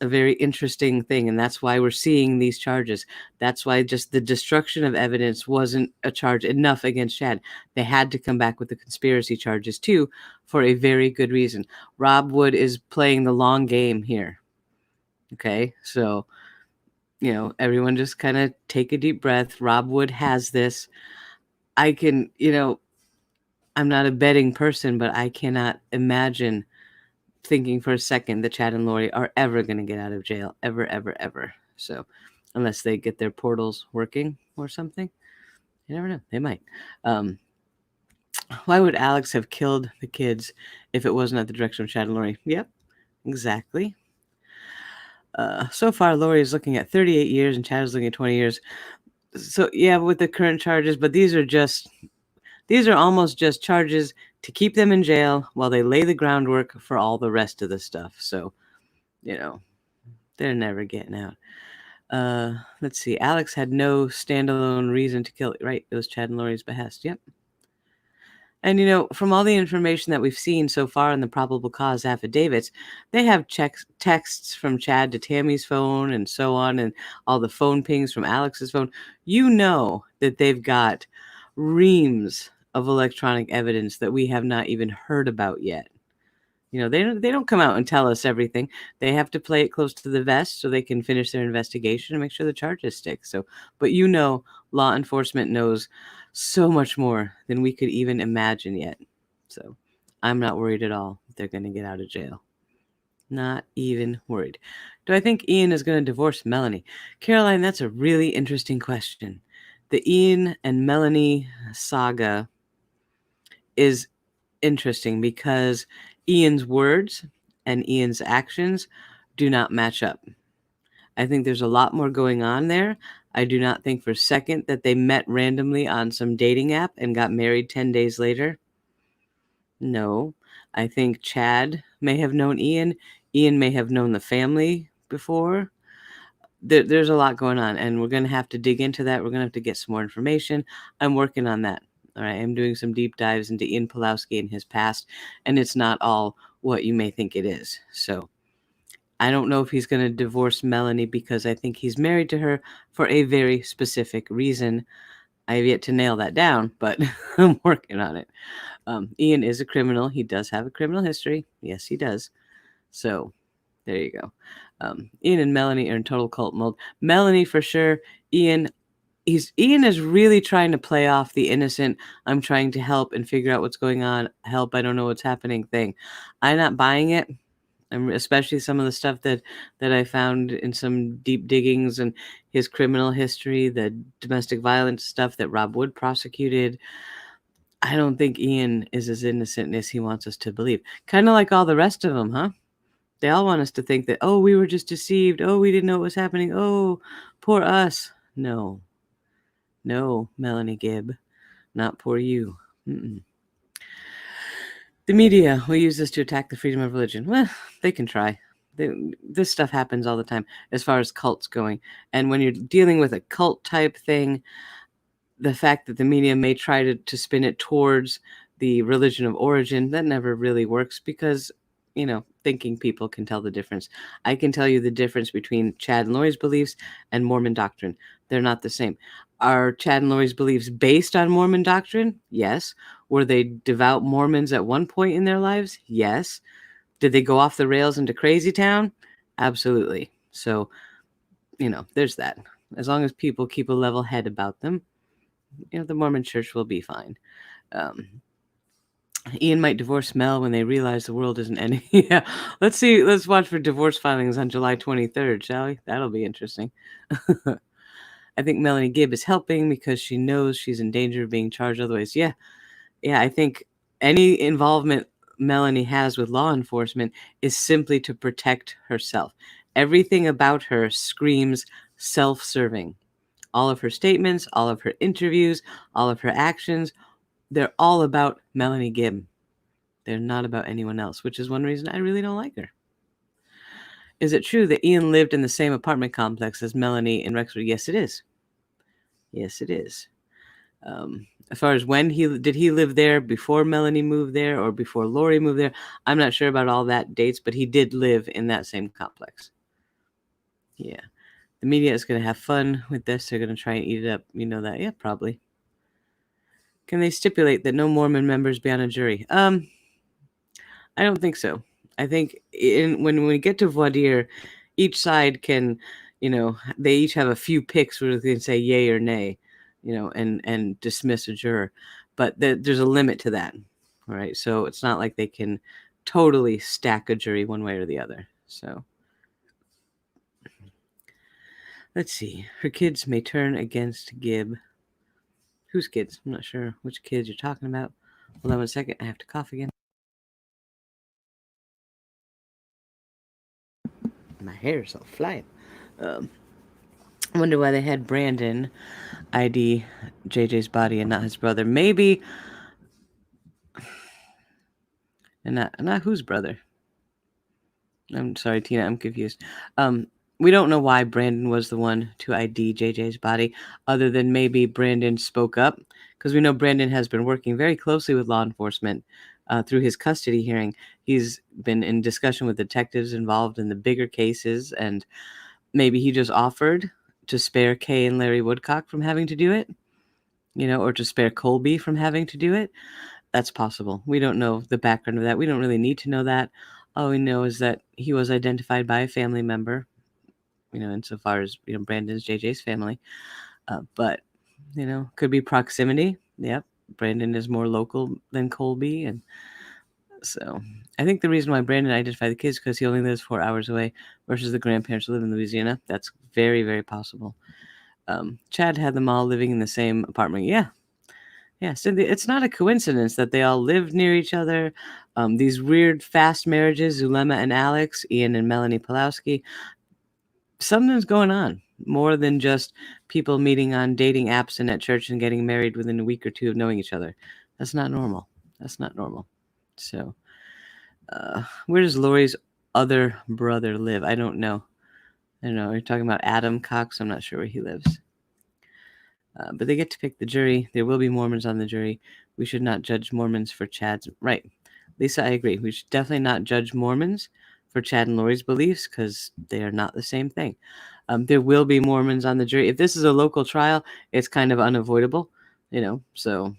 a very interesting thing. And that's why we're seeing these charges. That's why just the destruction of evidence wasn't a charge enough against Chad. They had to come back with the conspiracy charges too, for a very good reason. Rob Wood is playing the long game here. Okay. So, everyone just kind of take a deep breath. Rob Wood has this. I can, I'm not a betting person, but I cannot imagine thinking for a second that Chad and Lori are ever going to get out of jail. Ever, ever, ever. So unless they get their portals working or something, you never know. They might. Why would Alex have killed the kids if it wasn't at the direction of Chad and Lori? Yep, exactly. So far, Lori is looking at 38 years and Chad is looking at 20 years. So yeah, with the current charges, but these are almost just charges to keep them in jail while they lay the groundwork for all the rest of the stuff. So, they're never getting out. Let's see. Alex had no standalone reason to kill. Right. It was Chad and Lori's behest. Yep. And, from all the information that we've seen so far in the probable cause affidavits, they have texts from Chad to Tammy's phone and so on, and all the phone pings from Alex's phone. That they've got reams of electronic evidence that we have not even heard about yet. They don't come out and tell us everything. They have to play it close to the vest so they can finish their investigation and make sure the charges stick. So, but law enforcement knows so much more than we could even imagine yet. So I'm not worried at all if they're going to get out of jail. Not even worried. Do I think Ian is going to divorce Melanie? Caroline, that's a really interesting question. The Ian and Melanie saga is interesting because Ian's words and Ian's actions do not match up. I think there's a lot more going on there. I do not think for a second that they met randomly on some dating app and got married 10 days later. No, I think Chad may have known Ian. Ian may have known the family before. There's a lot going on, and we're going to have to dig into that. We're going to have to get some more information. I'm working on that. All right. I'm doing some deep dives into Ian Pulowski and his past, and it's not all what you may think it is. So I don't know if he's going to divorce Melanie, because I think he's married to her for a very specific reason. I have yet to nail that down, but I'm working on it. Ian is a criminal. He does have a criminal history. Yes, he does. So there you go. Ian and Melanie are in total cult mode. Melanie for sure. Ian is really trying to play off the innocent, I'm trying to help and figure out what's going on. Help, I don't know what's happening thing. I'm not buying it. Especially some of the stuff that I found in some deep diggings and his criminal history, the domestic violence stuff that Rob Wood prosecuted. I don't think Ian is as innocent as he wants us to believe. Kind of like all the rest of them, huh? They all want us to think that, oh, we were just deceived. Oh, we didn't know what was happening. Oh, poor us. No, Melanie Gibb, not poor you. Mm-mm. The media will use this to attack the freedom of religion. Well, they can try. This stuff happens all the time as far as cults going. And when you're dealing with a cult type thing, the fact that the media may try to spin it towards the religion of origin, that never really works, because, thinking people can tell the difference. I can tell you the difference between Chad and Lori's beliefs and Mormon doctrine. They're not the same. Are Chad and Lori's beliefs based on Mormon doctrine? Yes. Were they devout Mormons at one point in their lives? Yes. Did they go off the rails into crazy town? Absolutely. So, there's that. As long as people keep a level head about them, the Mormon church will be fine. Ian might divorce Mel when they realize the world isn't ending. Yeah. Let's see. Let's watch for divorce filings on July 23rd, shall we? That'll be interesting. I think Melanie Gibb is helping because she knows she's in danger of being charged otherwise. Yeah. I think any involvement Melanie has with law enforcement is simply to protect herself. Everything about her screams self-serving. All of her statements, all of her interviews, all of her actions, they're all about Melanie Gibb. They're not about anyone else, which is one reason I really don't like her. Is it true that Ian lived in the same apartment complex as Melanie in Rexburg? Yes, it is. Yes, it is. As far as when did he live there before Melanie moved there or before Lori moved there? I'm not sure about all that dates, but he did live in that same complex. Yeah. The media is going to have fun with this. They're going to try and eat it up. You know that? Yeah, probably. Can they stipulate that no Mormon members be on a jury? I don't think so. I think when we get to voir dire, each side can, they each have a few picks where they can say yay or nay, and dismiss a juror. But there's a limit to that. All right. So it's not like they can totally stack a jury one way or the other. So let's see. Her kids may turn against Gibb. Whose kids? I'm not sure which kids you're talking about. Hold on 1 second. I have to cough again. My hair is all flying. I wonder why they had Brandon ID JJ's body and not his brother. Maybe, and not whose brother. I'm sorry, Tina, I'm confused. We don't know why Brandon was the one to ID JJ's body, other than maybe Brandon spoke up, because we know Brandon has been working very closely with law enforcement through his custody hearing. He's been in discussion with detectives involved in the bigger cases, and maybe he just offered to spare Kay and Larry Woodcock from having to do it, or to spare Colby from having to do it. That's possible. We don't know the background of that. We don't really need to know that. All we know is that he was identified by a family member, insofar as, Brandon's JJ's family. But, could be proximity. Yep. Brandon is more local than Colby. And so I think the reason why Brandon identified the kids is because he only lives 4 hours away versus the grandparents who live in Louisiana. That's very, very possible. Chad had them all living in the same apartment. Yeah. Yeah, so it's not a coincidence that they all lived near each other. These weird fast marriages, Zulema and Alex, Ian and Melanie Pulowski, something's going on. More than just people meeting on dating apps and at church and getting married within a week or two of knowing each other. That's not normal. So, where does Lori's other brother live? I don't know. You're talking about Adam Cox. I'm not sure where he lives. But they get to pick the jury. There will be Mormons on the jury. We should not judge Mormons for Chad's... Right. Lisa, I agree. We should definitely not judge Mormons for Chad and Lori's beliefs because they are not the same thing. There will be Mormons on the jury. If this is a local trial, it's kind of unavoidable, so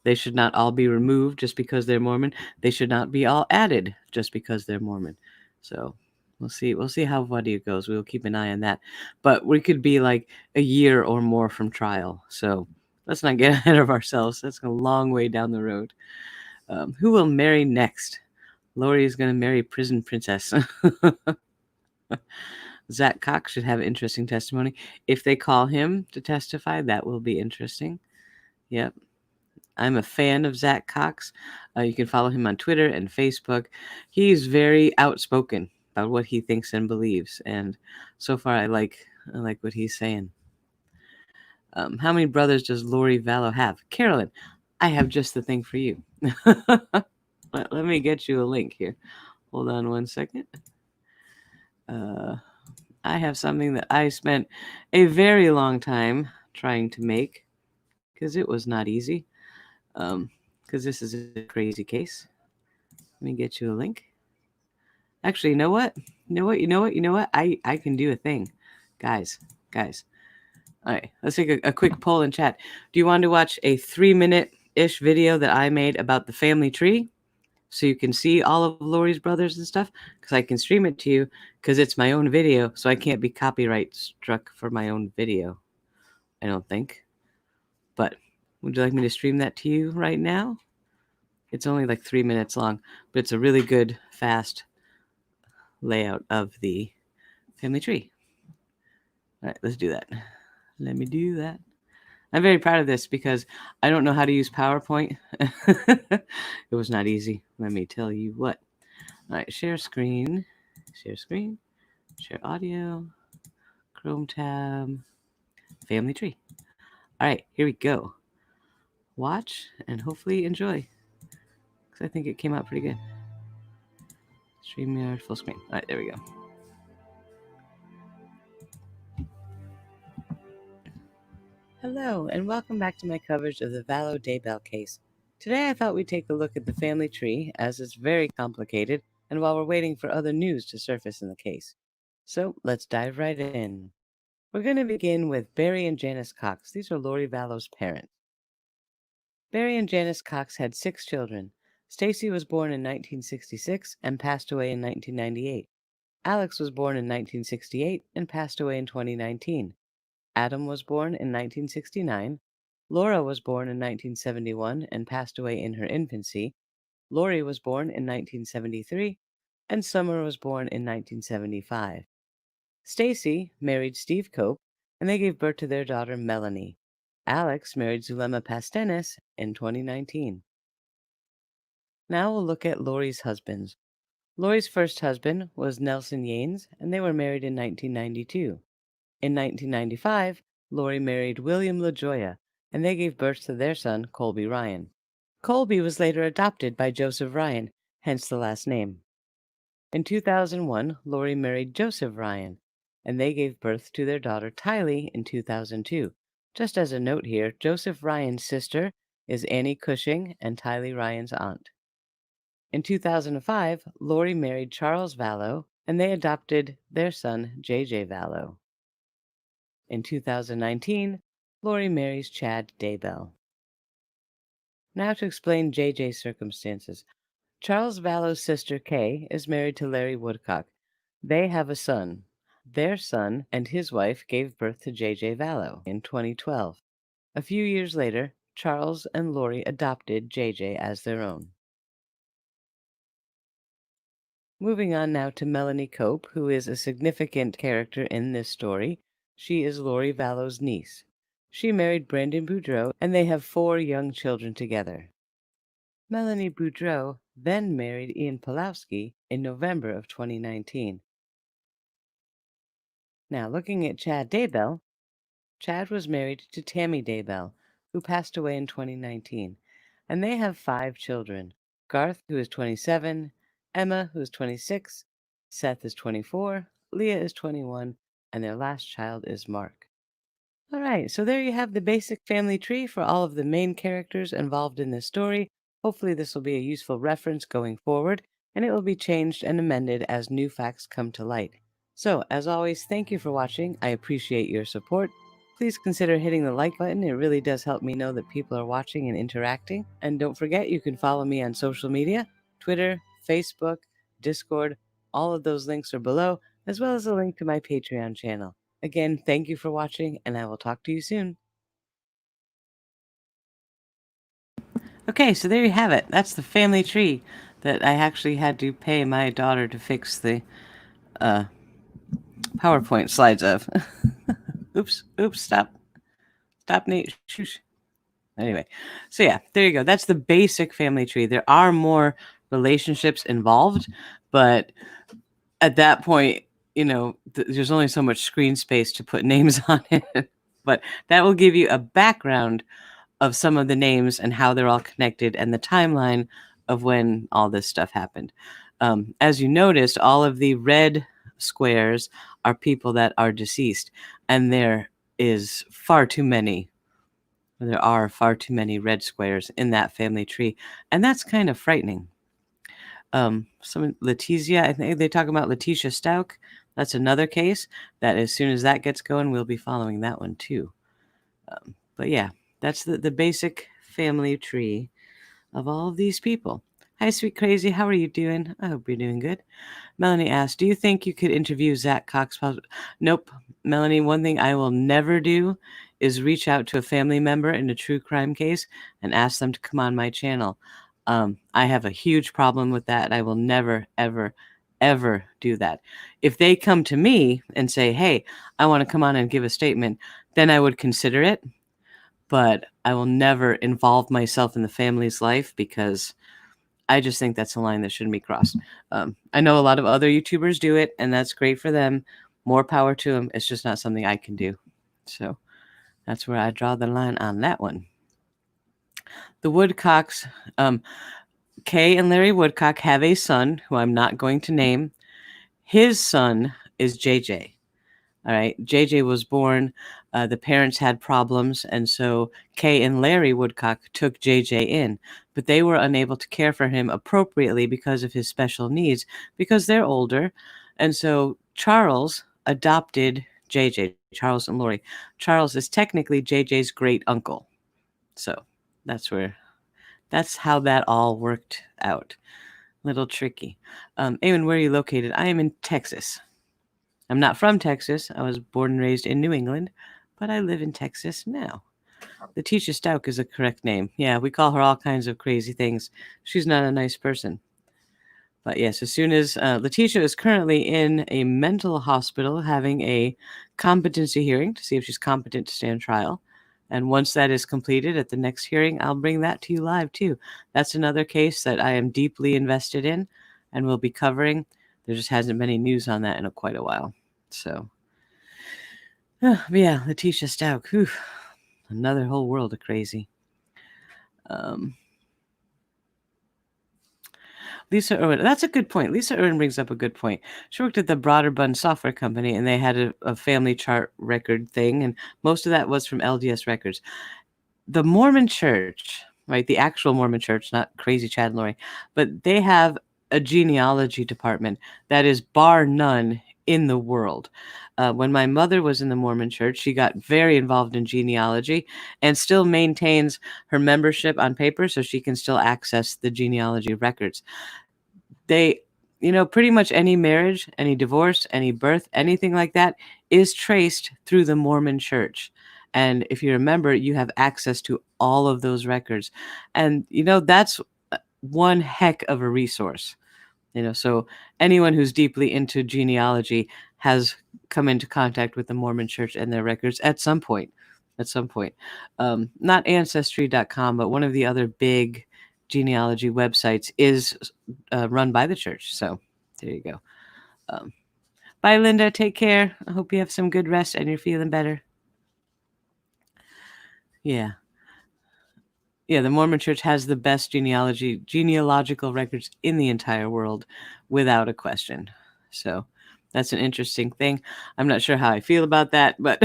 they should not all be removed just because they're Mormon. They should not be all added just because they're Mormon. So we'll see how it goes. We'll keep an eye on that. But we could be like a year or more from trial. So let's not get ahead of ourselves. That's a long way down the road. Who will marry next? Lori is going to marry Prison Princess. Zach Cox should have interesting testimony. If they call him to testify, that will be interesting. Yep. I'm a fan of Zach Cox. You can follow him on Twitter and Facebook. He's very outspoken about what he thinks and believes, and so far I like what he's saying. How many brothers does Lori Vallow have? Carolyn, I have just the thing for you. Let me get you a link here. Hold on one second. I have something that I spent a very long time trying to make because it was not easy. Because this is a crazy case. Let me get you a link. Actually, you know what? I can do a thing. Guys. All right, let's take a quick poll in chat. Do you want to watch a 3-minute-ish video that I made about the family tree? So you can see all of Lori's brothers and stuff? Because I can stream it to you because it's my own video, so I can't be copyright struck for my own video. I don't think. But would you like me to stream that to you right now? It's only like 3 minutes long, but it's a really good, fast layout of the family tree. All right, let's do that. Let me do that. I'm very proud of this because I don't know how to use PowerPoint. It was not easy, let me tell you what. All right, share screen, share audio, Chrome tab, family tree. All right, here we go. Watch and hopefully enjoy because I think it came out pretty good. StreamYard full screen. All right, there we go. Hello, and welcome back to my coverage of the Vallow Daybell case. Today I thought we'd take a look at the family tree, as it's very complicated, and while we're waiting for other news to surface in the case. So let's dive right in. We're going to begin with Barry and Janice Cox. These are Lori Vallow's parents. Barry and Janice Cox had 6 children. Stacy was born in 1966 and passed away in 1998. Alex was born in 1968 and passed away in 2019. Adam was born in 1969. Laura was born in 1971 and passed away in her infancy. Lori was born in 1973, and Summer was born in 1975. Stacy married Steve Cope, and they gave birth to their daughter Melanie. Alex married Zulema Pastenes in 2019. Now we'll look at Lori's husbands. Lori's first husband was Nelson Yanes, and they were married in 1992. In 1995, Lori married William LaJoya, and they gave birth to their son, Colby Ryan. Colby was later adopted by Joseph Ryan, hence the last name. In 2001, Lori married Joseph Ryan, and they gave birth to their daughter Tylee in 2002. Just as a note here, Joseph Ryan's sister is Annie Cushing and Tylee Ryan's aunt. In 2005, Lori married Charles Vallow, and they adopted their son, J.J. Vallow. In 2019, Lori marries Chad Daybell. Now to explain J.J.'s circumstances. Charles Vallow's sister, Kay, is married to Larry Woodcock. They have a son. Their son and his wife gave birth to J.J. Vallow in 2012. A few years later, Charles and Lori adopted J.J. as their own. Moving on now to Melanie Cope, who is a significant character in this story. She is Lori Vallow's niece. She married Brandon Boudreau, and they have 4 young children together. Melanie Boudreau then married Ian Pulowski in November of 2019. Now, looking at Chad Daybell, Chad was married to Tammy Daybell, who passed away in 2019, and they have 5 children. Garth, who is 27, Emma, who's 26, Seth is 24, Leah is 21, and their last child is Mark. All right, so there you have the basic family tree for all of the main characters involved in this story. Hopefully, this will be a useful reference going forward, and it will be changed and amended as new facts come to light. So, as always, thank you for watching. I appreciate your support. Please consider hitting the like button. It really does help me know that people are watching and interacting. And don't forget, you can follow me on social media, Twitter, Facebook, Discord. All of those links are below, as well as a link to my Patreon channel. Again, thank you for watching, and I will talk to you soon. Okay, so there you have it. That's the family tree that I actually had to pay my daughter to fix the PowerPoint slides of. Oops, stop, Nate. Shoosh. Anyway, so yeah, there you go. That's the basic family tree. There are more relationships involved, but at that point, there's only so much screen space to put names on it. But that will give you a background of some of the names and how they're all connected and the timeline of when all this stuff happened. As you noticed, all of the red squares are people that are deceased, and there is far too many. There are far too many red squares in that family tree, and that's kind of frightening. Letizia, I think they talk about Letitia Stauch. That's another case that as soon as that gets going, we'll be following that one too. But yeah, that's the basic family tree of all of these people. Hi, Sweet Crazy. How are you doing? I hope you're doing good. Melanie asked, do you think you could interview Zach Cox? Nope. Melanie, one thing I will never do is reach out to a family member in a true crime case and ask them to come on my channel. I have a huge problem with that. I will never, ever, ever do that. If they come to me and say, hey, I want to come on and give a statement, then I would consider it. But I will never involve myself in the family's life because I just think that's a line that shouldn't be crossed. I know a lot of other YouTubers do it, and that's great for them. More power to them. It's just not something I can do. So that's where I draw the line on that one. The Woodcocks, Kay and Larry Woodcock have a son who I'm not going to name. His son is JJ. All right. JJ was born. The parents had problems. And so Kay and Larry Woodcock took JJ in. But they were unable to care for him appropriately because of his special needs, because they're older. And so Charles adopted JJ, Charles and Lori. Charles is technically JJ's great uncle. So that's how that all worked out. Little tricky. Eamon, where are you located? I am in Texas. I'm not from Texas. I was born and raised in New England, but I live in Texas now. Letitia Stauch is a correct name. Yeah, we call her all kinds of crazy things. She's not a nice person. But yes, as soon as Letitia is currently in a mental hospital having a competency hearing to see if she's competent to stand trial. And once that is completed at the next hearing, I'll bring that to you live too. That's another case that I am deeply invested in and will be covering. There just hasn't been any news on that in quite a while. So, yeah, Letitia Stauch, whew, another whole world of crazy. Lisa Irwin, that's a good point. Lisa Irwin brings up a good point. She worked at the Broderbund Software Company, and they had a family chart record thing, and most of that was from LDS records. The Mormon Church, right, the actual Mormon Church, not crazy Chad and Lori, but they have a genealogy department that is bar none in the world. When my mother was in the Mormon Church, she got very involved in genealogy and still maintains her membership on paper so she can still access the genealogy records. They, pretty much any marriage, any divorce, any birth, anything like that is traced through the Mormon Church. And if you remember, you have access to all of those records. And, that's one heck of a resource. So anyone who's deeply into genealogy has come into contact with the Mormon Church and their records at some point. Not Ancestry.com, but one of the other big genealogy websites is run by the church. So there you go. Bye, Linda. Take care. I hope you have some good rest and you're feeling better. Yeah. Yeah, the Mormon Church has the best genealogical records in the entire world, without a question. So that's an interesting thing. I'm not sure how I feel about that, but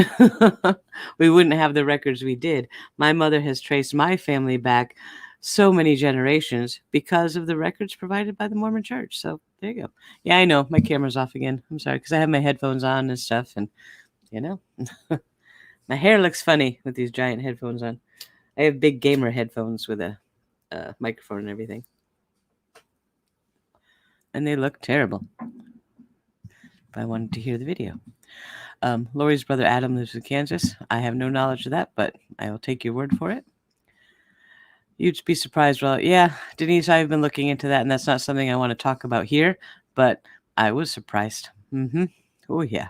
we wouldn't have the records we did. My mother has traced my family back so many generations because of the records provided by the Mormon Church. So there you go. Yeah, I know my camera's off again. I'm sorry, because I have my headphones on and stuff, and my hair looks funny with these giant headphones on. I have big gamer headphones with a microphone and everything. And they look terrible. If I wanted to hear the video. Lori's brother Adam lives in Kansas. I have no knowledge of that, but I will take your word for it. You'd be surprised. Well, yeah, Denise, I've been looking into that, and that's not something I want to talk about here, but I was surprised. Oh, yeah.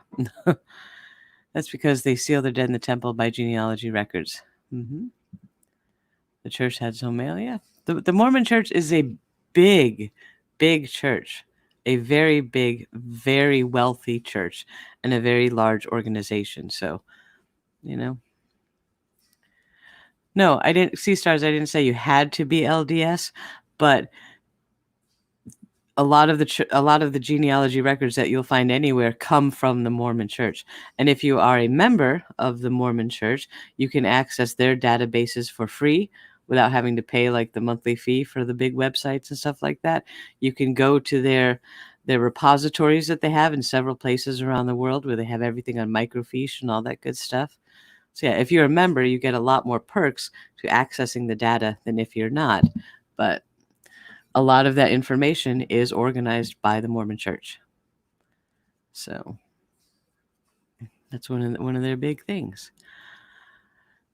That's because they seal their dead in the temple by genealogy records. The church had some mail, yeah. The Mormon Church is a big, big church. A very big, very wealthy church, and a very large organization. So, No, I didn't see stars. I didn't say you had to be LDS, but a lot of the genealogy records that you'll find anywhere come from the Mormon Church. And if you are a member of the Mormon Church, you can access their databases for free without having to pay like the monthly fee for the big websites and stuff like that. You can go to their repositories that they have in several places around the world where they have everything on microfiche and all that good stuff. So yeah, if you're a member, you get a lot more perks to accessing the data than if you're not. But a lot of that information is organized by the Mormon Church. So that's one of their big things.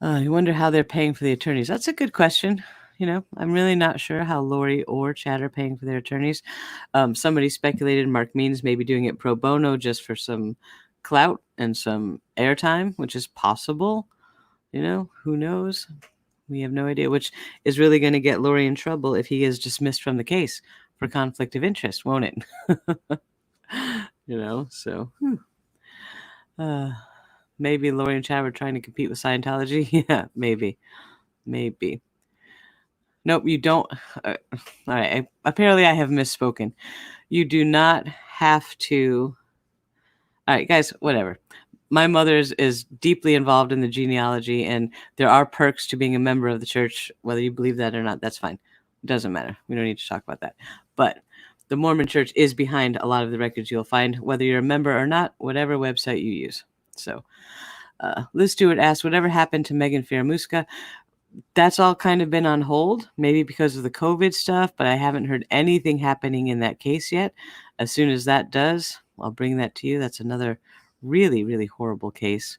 You wonder how they're paying for the attorneys. That's a good question. I'm really not sure how Lori or Chad are paying for their attorneys. Somebody speculated Mark Means maybe doing it pro bono just for some clout and some airtime, which is possible. Who knows? We have no idea, which is really going to get Lori in trouble if he is dismissed from the case for conflict of interest, won't it? So maybe Lori and Chad were trying to compete with Scientology. Yeah, maybe. Nope, you don't. All right. Apparently, I have misspoken. You do not have to. All right, guys, whatever. My mother is deeply involved in the genealogy, and there are perks to being a member of the church. Whether you believe that or not, that's fine. It doesn't matter. We don't need to talk about that. But the Mormon Church is behind a lot of the records you'll find, whether you're a member or not, whatever website you use. So Liz Stewart asked, whatever happened to Megan Faramuska? That's all kind of been on hold, maybe because of the COVID stuff, but I haven't heard anything happening in that case yet. As soon as that does, I'll bring that to you. That's another really, really horrible case.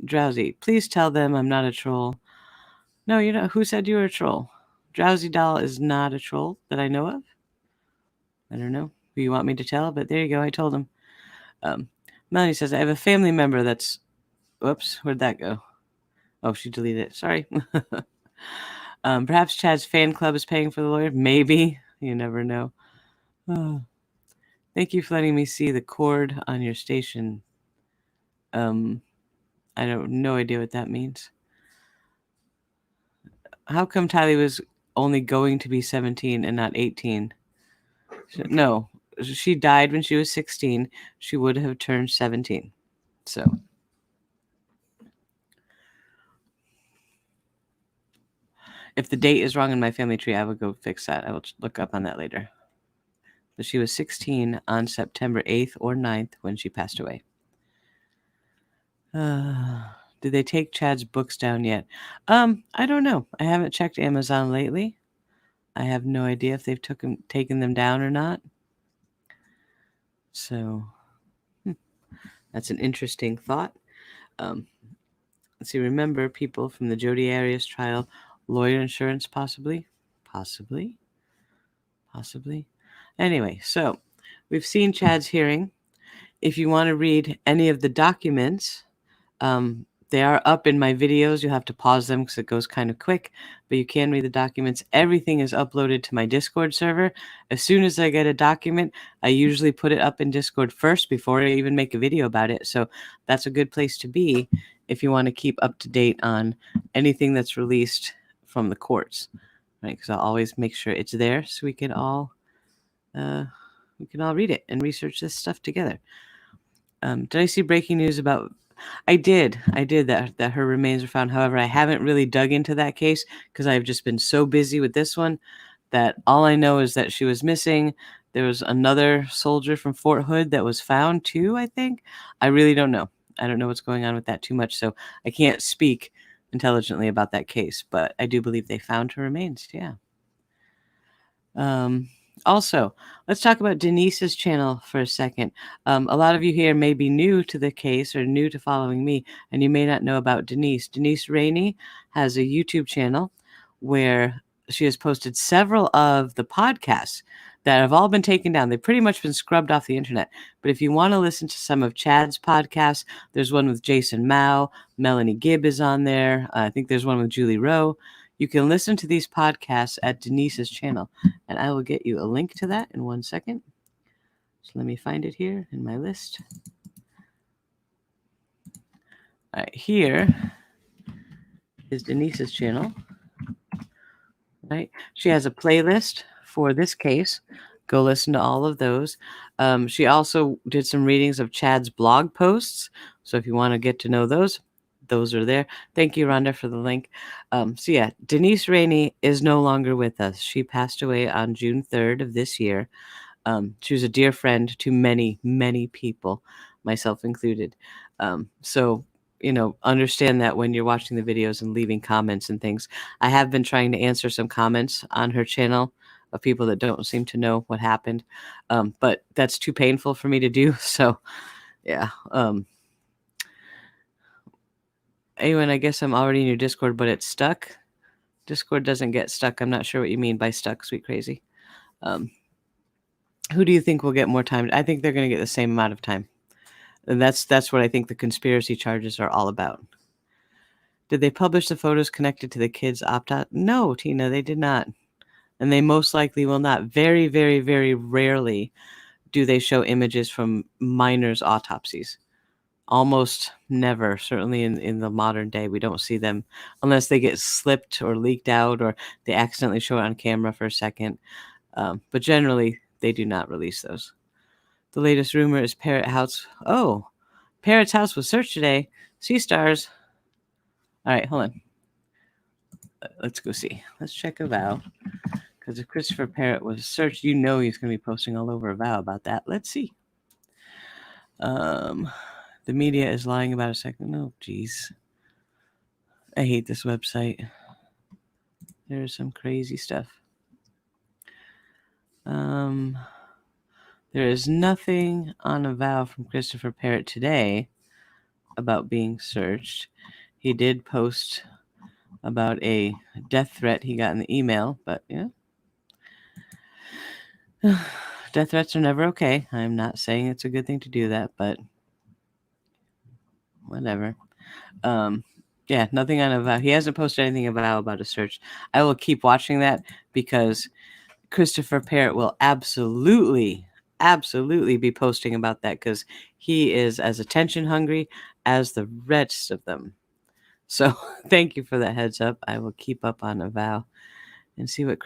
Drowsy, please tell them I'm not a troll. No, you're not. Who said you were a troll? Drowsy Doll is not a troll that I know of. I don't know who you want me to tell, but there you go. I told him. Melanie says, I have a family member that's... Whoops, where'd that go? Oh, she deleted it. Sorry. Perhaps Chad's fan club is paying for the lawyer. Maybe. You never know. Oh. Thank you for letting me see the cord on your station. I have no idea what that means. How come Tylee was only going to be 17 and not 18? No, she died when she was 16. She would have turned 17. So... if the date is wrong in my family tree, I will go fix that. I will look up on that later. But she was 16 on September 8th or 9th when she passed away. Did they take Chad's books down yet? I don't know. I haven't checked Amazon lately. I have no idea if they've taken them down or not. So that's an interesting thought. Let's see. Remember, people from the Jodi Arias trial, lawyer insurance, possibly. Anyway, so we've seen Chad's hearing. If you want to read any of the documents, they are up in my videos. You'll have to pause them because it goes kind of quick, but you can read the documents. Everything is uploaded to my Discord server. As soon as I get a document, I usually put it up in Discord first before I even make a video about it. So that's a good place to be if you want to keep up to date on anything that's released from the courts, right? Because I'll always make sure it's there so we can all read it and research this stuff together. Did I see breaking news about? I did that her remains were found. However, I haven't really dug into that case because I've just been so busy with this one that all I know is that she was missing. There was another soldier from Fort Hood that was found too, I think. I really don't know. I don't know what's going on with that too much, so I can't speak intelligently about that case, but I do believe they found her remains. Yeah. Also, let's talk about Denise's channel for a second. A lot of you here may be new to the case or new to following me, and you may not know about Denise. Denise Rainey has a YouTube channel where she has posted several of the podcasts that have all been taken down. They've pretty much been scrubbed off the internet. But if you want to listen to some of Chad's podcasts, there's one with Jason Mao, Melanie Gibb is on there. I think there's one with Julie Rowe. You can listen to these podcasts at Denise's channel, and I will get you a link to that in 1 second. So let me find it here in my list. All right, here is Denise's channel. Right, she has a playlist for this case. Go listen to all of those. She also did some readings of Chad's blog posts. So if you want to get to know those are there. Thank you, Rhonda, for the link. So yeah, Denise Rainey is no longer with us. She passed away on June 3rd of this year. She was a dear friend to many, many people, myself included. So, understand that when you're watching the videos and leaving comments and things. I have been trying to answer some comments on her channel of people that don't seem to know what happened. But that's too painful for me to do. So yeah. Anyway, I guess I'm already in your Discord, but it's stuck. Discord doesn't get stuck. I'm not sure what you mean by stuck, sweet crazy. Who do you think will get more time? I think they're going to get the same amount of time. And that's what I think the conspiracy charges are all about. Did they publish the photos connected to the kids' opt-out? No, Tina, they did not. And they most likely will not. Very, very, very rarely do they show images from minors' autopsies. Almost never, certainly in the modern day, we don't see them unless they get slipped or leaked out or they accidentally show it on camera for a second. But generally, they do not release those. The latest rumor is Parrot House. Oh, Parrot's house was searched today. Sea stars. All right, hold on. Let's go see. Let's check Avow. Because if Christopher Parrot was searched, he's going to be posting all over Avow about that. Let's see. The media is lying about a second. Oh, geez. I hate this website. There's some crazy stuff. There is nothing on Avow from Christopher Parrot today about being searched. He did post about a death threat he got in the email, but yeah. Death threats are never okay. I'm not saying it's a good thing to do that, but whatever. Yeah, nothing on Avow. He hasn't posted anything about a search. I will keep watching that because Christopher Parrot will absolutely be posting about that because he is as attention hungry as the rest of them. So thank you for that heads up. I will keep up on Avow and see what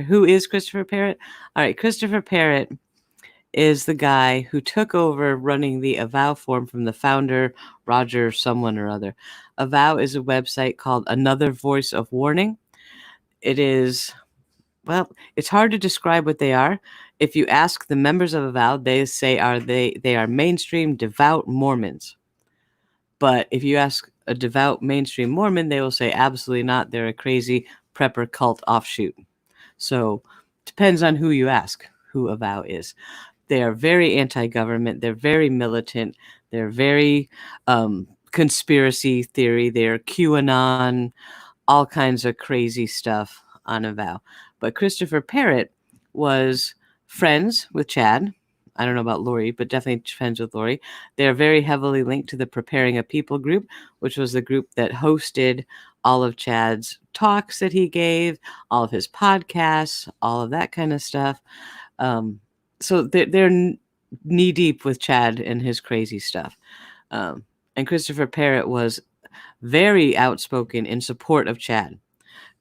who is Christopher Parrot? All right, Christopher Parrot is the guy who took over running the Avow forum from the founder, Roger someone or other. Avow is a website called Another Voice of Warning. It is, well, it's hard to describe what they are. If you ask the members of Avow, they say they are mainstream devout Mormons. But if you ask a devout mainstream Mormon, they will say absolutely not. They're a crazy prepper cult offshoot. So depends on who you ask who Avow is. They are very anti-government. They're very militant. They're very conspiracy theory. They're QAnon, all kinds of crazy stuff on Avow. But Christopher Parrot was friends with Chad. I don't know about Lori, but definitely friends with Lori. They're very heavily linked to the Preparing a People group, which was the group that hosted all of Chad's talks that he gave, all of his podcasts, all of that kind of stuff. So they're knee deep with Chad and his crazy stuff. And Christopher Parrot was very outspoken in support of Chad.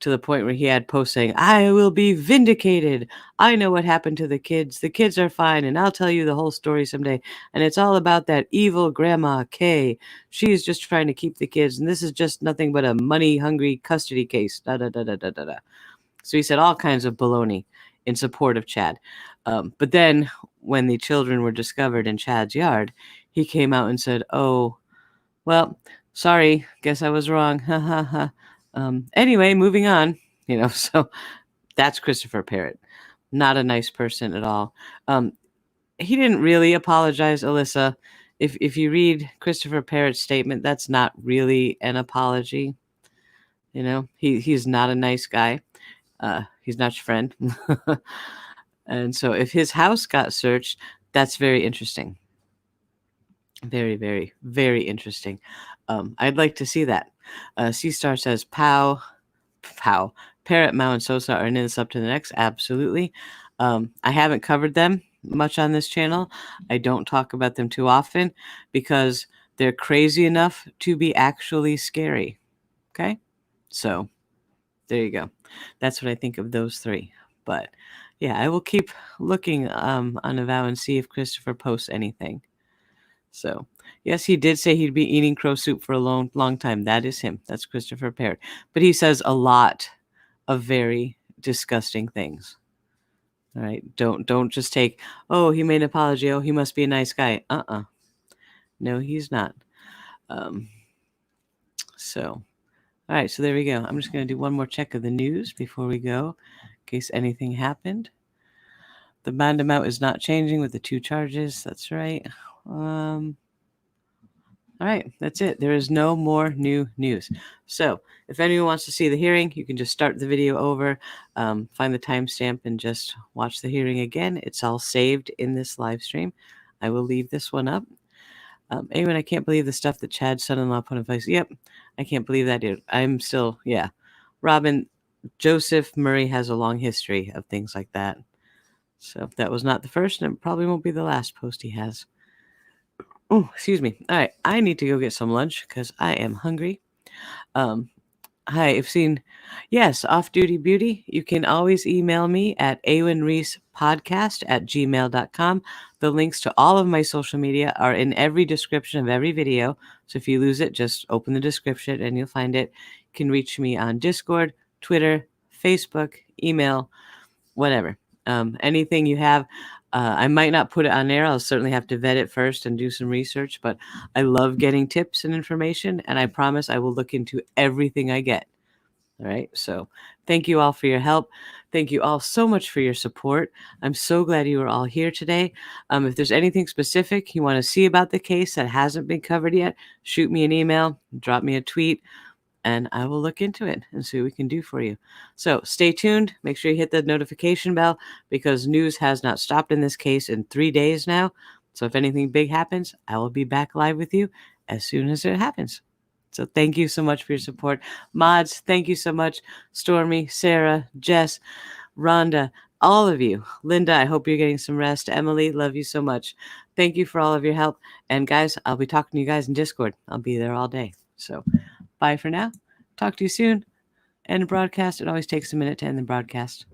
to the point where he had posts saying, "I will be vindicated. I know what happened to the kids. The kids are fine, and I'll tell you the whole story someday. And it's all about that evil grandma, Kay. She's just trying to keep the kids, and this is just nothing but a money-hungry custody case." Da, da, da, da, da, da, da. So he said all kinds of baloney in support of Chad. But then when the children were discovered in Chad's yard, he came out and said, "Oh, well, sorry, guess I was wrong. Ha ha ha. Anyway, moving on." So that's Christopher Parrott. Not a nice person at all. He didn't really apologize, Alyssa. If you read Christopher Parrott's statement, that's not really an apology. He's not a nice guy. He's not your friend. And so if his house got searched, that's very interesting. Very, very, very interesting. I'd like to see that. C-Star says, pow. Parrott, Mao, and Sosa are in this up to the next. Absolutely. I haven't covered them much on this channel. I don't talk about them too often because they're crazy enough to be actually scary. Okay? So there you go. That's what I think of those three. But yeah, I will keep looking on Avow and see if Christopher posts anything. So yes, he did say he'd be eating crow soup for a long time. That is him. That's Christopher Parrott. But he says a lot of very disgusting things. All right. Don't just take, "Oh, he made an apology. Oh, he must be a nice guy." No, he's not. So all right, so there we go. I'm just going to do one more check of the news before we go, in case anything happened. The bond amount is not changing with the 2 charges. That's right. All right, that's it. There is no more new news. So if anyone wants to see the hearing, you can just start the video over, find the timestamp, and just watch the hearing again. It's all saved in this live stream. I will leave this one up. Anyone, I can't believe the stuff that Chad's son-in-law put in place. Yep, I can't believe that, dude. I'm still, yeah. Robin, Joseph Murray has a long history of things like that. So that was not the first, and it probably won't be the last post he has. Oh, excuse me. All right, I need to go get some lunch because I am hungry. Hi, I've seen, yes, Off Duty Beauty. You can always email me at awinreesepodcast@gmail.com. The links to all of my social media are in every description of every video. So if you lose it, just open the description and you'll find it. You can reach me on Discord, Twitter, Facebook, email, whatever. Anything you have. I might not put it on air. I'll certainly have to vet it first and do some research, but I love getting tips and information, and I promise I will look into everything I get. All right. So thank you all for your help. Thank you all so much for your support. I'm so glad you are all here today. If there's anything specific you want to see about the case that hasn't been covered yet, shoot me an email, drop me a tweet, and I will look into it and see what we can do for you. So stay tuned. Make sure you hit the notification bell because news has not stopped in this case in 3 days now. So if anything big happens, I will be back live with you as soon as it happens. So thank you so much for your support. Mods, thank you so much. Stormy, Sarah, Jess, Rhonda, all of you. Linda, I hope you're getting some rest. Emily, love you so much. Thank you for all of your help. And guys, I'll be talking to you guys in Discord. I'll be there all day. So bye for now. Talk to you soon. End the broadcast. It always takes a minute to end the broadcast.